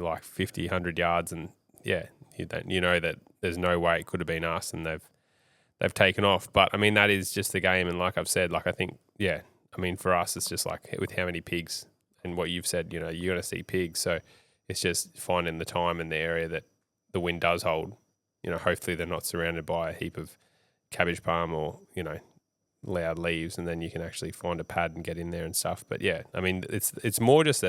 Speaker 3: like 50, 100 yards, and yeah, that there's no way it could have been us, and they've taken off. But I mean, that is just the game, and like I've said, like I think, yeah, I mean for us, it's just like with how many pigs and what you've said, you're going to see pigs, so it's just finding the time and the area that the wind does hold. Hopefully they're not surrounded by a heap of cabbage palm or loud leaves, and then you can actually find a pad and get in there and stuff. But yeah, I mean it's more just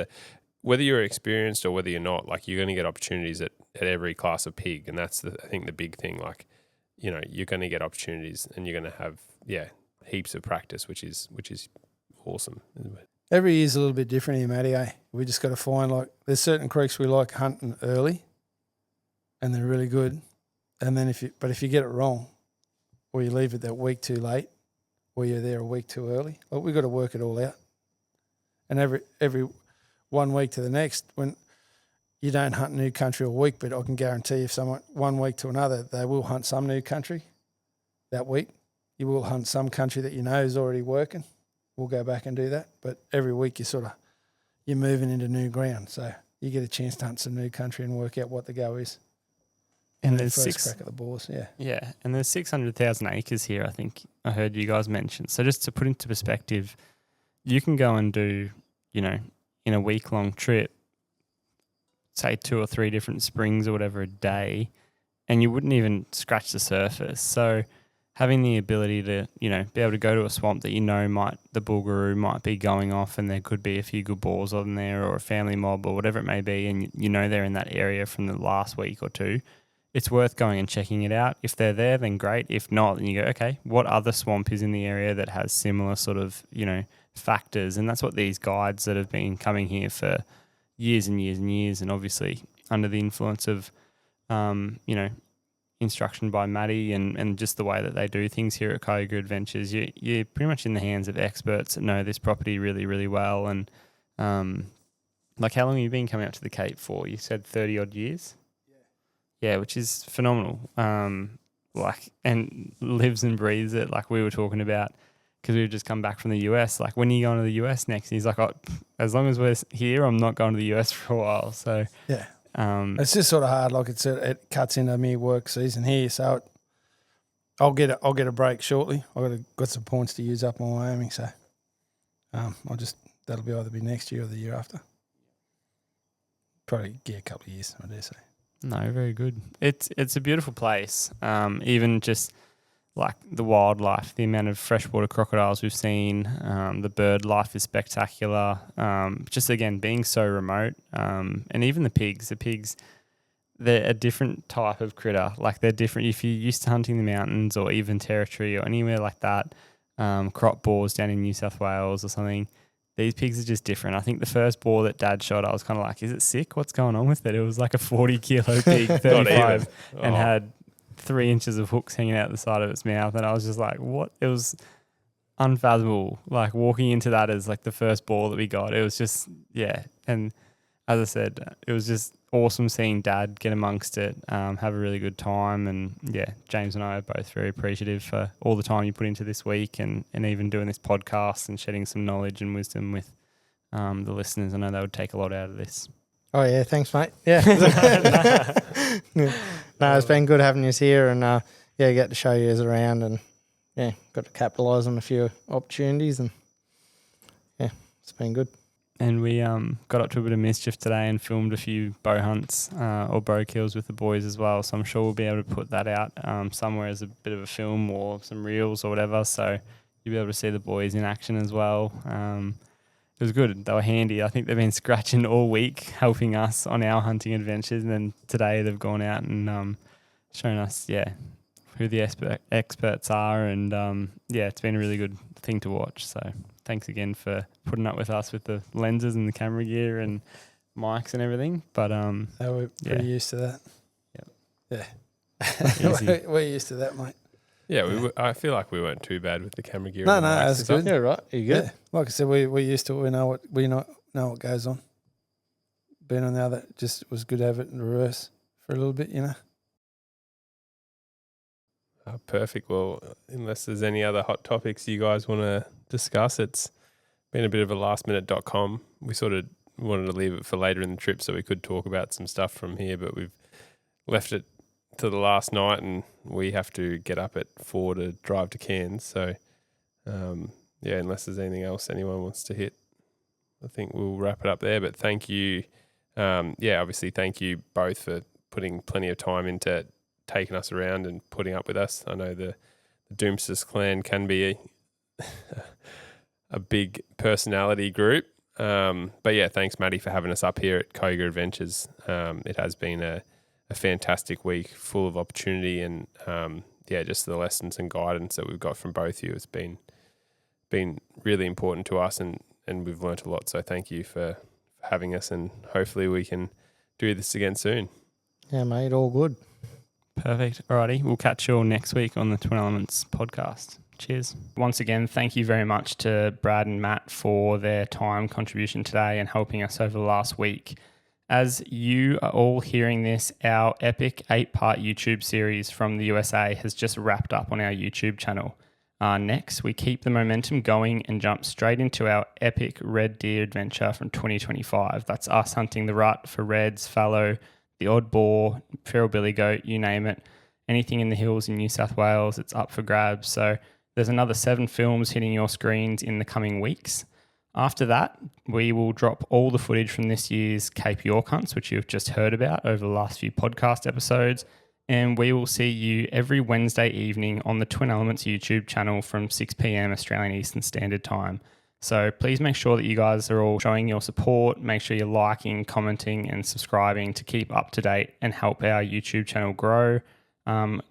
Speaker 3: whether you're experienced or whether you're not, like you're going to get opportunities at every class of pig, and that's I think the big thing. Like you're going to get opportunities, and you're going to have heaps of practice, which is awesome.
Speaker 2: Every year's a little bit different here, Matty. We just got to find, like, there's certain creeks we like hunting early, and they're really good. And then if you get it wrong, or you leave it that week too late, or you're there a week too early, well, we've got to work it all out. And every 1 week to the next, when you don't hunt new country all week, but I can guarantee if someone 1 week to another, they will hunt some new country that week. You will hunt some country that is already working. We'll go back and do that. But every week you're moving into new ground, so you get a chance to hunt some new country and work out what the go is.
Speaker 1: And there's
Speaker 2: first crack at the Boars, yeah.
Speaker 1: Yeah, and there's 600,000 acres here, I think I heard you guys mention. So just to put into perspective, you can go and do, in a week-long trip, say 2 or 3 different springs or whatever a day, and you wouldn't even scratch the surface. So having the ability to, be able to go to a swamp that the bullgaroo might be going off, and there could be a few good boars on there or a family mob or whatever it may be, and they're in that area from the last week or two, it's worth going and checking it out. If they're there, then great. If not, then you go, okay, what other swamp is in the area that has similar sort of, factors? And that's what these guides that have been coming here for years and years and years, and obviously under the influence of, instruction by Matty and just the way that they do things here at Kayuga Adventures, you're pretty much in the hands of experts that know this property really, really well. And like, how long have you been coming out to the Cape for? You said 30 odd years? Yeah, which is phenomenal. And lives and breathes it, like we were talking about, because we've just come back from the US. Like, when are you going to the US next? And he's like, as long as we're here, I'm not going to the US for a while. So
Speaker 2: yeah. It's just sort of hard. Like it cuts into me work season here, so I'll get a break shortly. I've got some points to use up on Wyoming, so that'll either be next year or the year after. Probably a couple of years, I dare say.
Speaker 1: No, very good. It's a beautiful place. Even just like the wildlife, the amount of freshwater crocodiles we've seen, the bird life is spectacular. Just again, being so remote, and even the pigs, they're a different type of critter. Like, they're different. If you're used to hunting the mountains or even territory or anywhere like that, crop boars down in New South Wales or something, these pigs are just different. I think the first boar that Dad shot, I was kind of like, is it sick? What's going on with it? It was like a 40-kilo pig, 35, and had 3 inches of hooks hanging out the side of its mouth. And I was just like, what? It was unfathomable. Like, walking into that as like the first boar that we got, it was just, yeah. And as I said, it was just awesome seeing Dad get amongst it, have a really good time. And yeah, James and I are both very appreciative for all the time you put into this week, and even doing this podcast and shedding some knowledge and wisdom with the listeners. I know they would take a lot out of this.
Speaker 4: Oh, yeah, thanks, mate. Yeah. No, it's been good having you here, and get to show you around, and got to capitalise on a few opportunities, and yeah, it's been good.
Speaker 1: And we got up to a bit of mischief today and filmed a few bow hunts or bow kills with the boys as well. So I'm sure we'll be able to put that out somewhere as a bit of a film or some reels or whatever. So you'll be able to see the boys in action as well. It was good. They were handy. I think they've been scratching all week, helping us on our hunting adventures. And then today they've gone out and shown us, who the experts are. And it's been a really good thing to watch. So thanks again for putting up with us with the lenses and the camera gear and mics and everything. But
Speaker 2: we're pretty used to that.
Speaker 1: Yep.
Speaker 2: Yeah. We're used to that, mate.
Speaker 3: Yeah, I feel like we weren't too bad with the camera gear.
Speaker 2: No,
Speaker 3: and the mics
Speaker 2: that's
Speaker 3: and stuff.
Speaker 2: good.
Speaker 4: Yeah, right. Are you good?
Speaker 2: Yeah. Like I said, we're used to it. We know what goes on. Being on the other, just was good to have it in reverse for a little bit, you know.
Speaker 3: Oh, perfect. Well, unless there's any other hot topics you guys want to discuss, it's been a bit of a lastminute.com. We sort of wanted to leave it for later in the trip so we could talk about some stuff from here, but we've left it to the last night and we have to get up at 4 to drive to Cairns. So, unless there's anything else anyone wants to hit, I think we'll wrap it up there. But thank you. Obviously thank you both for putting plenty of time into taking us around and putting up with us. I know the Doumtsis clan can be a big personality group. Thanks, Matty, for having us up here at Kayuga Adventures. It has been a fantastic week full of opportunity and, just the lessons and guidance that we've got from both of you. It's been really important to us and we've learnt a lot. So thank you for having us and hopefully we can do this again soon.
Speaker 4: Yeah, mate, all good.
Speaker 1: Perfect. Alrighty, we'll catch you all next week on the Twin Elements podcast. Cheers. Once again, thank you very much to Brad and Matt for their time contribution today and helping us over the last week. As you are all hearing this, our epic 8-part YouTube series from the USA has just wrapped up on our YouTube channel. Next, we keep the momentum going and jump straight into our epic red deer adventure from 2025. That's us hunting the rut for reds, fallow, the odd boar, feral billy goat, you name it. Anything in the hills in New South Wales, it's up for grabs. So there's another 7 films hitting your screens in the coming weeks. After that, we will drop all the footage from this year's Cape York hunts, which you've just heard about over the last few podcast episodes. And we will see you every Wednesday evening on the Twin Elements YouTube channel from 6 p.m. Australian Eastern Standard Time. So please make sure that you guys are all showing your support. Make sure you're liking, commenting and subscribing to keep up to date and help our YouTube channel grow.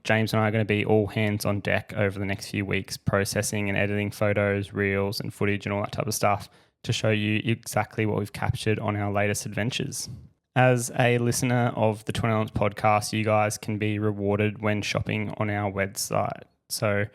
Speaker 1: James and I are going to be all hands on deck over the next few weeks, processing and editing photos, reels and footage and all that type of stuff to show you exactly what we've captured on our latest adventures. As a listener of the Twin Elements podcast, you guys can be rewarded when shopping on our website. So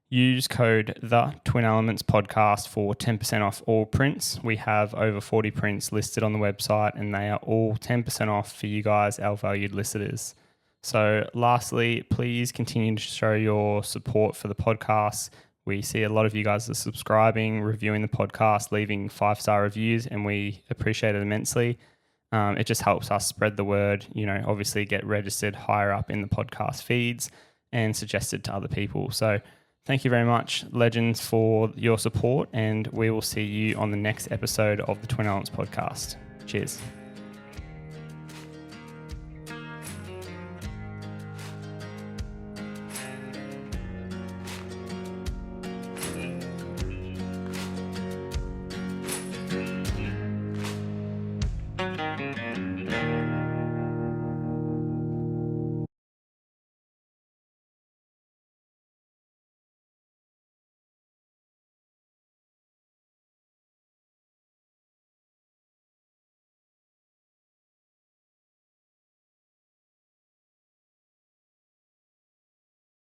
Speaker 1: use code the Twin Elements podcast for 10% off all prints. We have over 40 prints listed on the website and they are all 10% off for you guys, our valued listeners. So lastly, please continue to show your support for the podcast. We see a lot of you guys are subscribing, reviewing the podcast, leaving 5-star reviews, and we appreciate it immensely. It just helps us spread the word, obviously get registered higher up in the podcast feeds and suggested to other people. So thank you very much, legends, for your support, and we will see you on the next episode of the Twin Elements podcast. Cheers.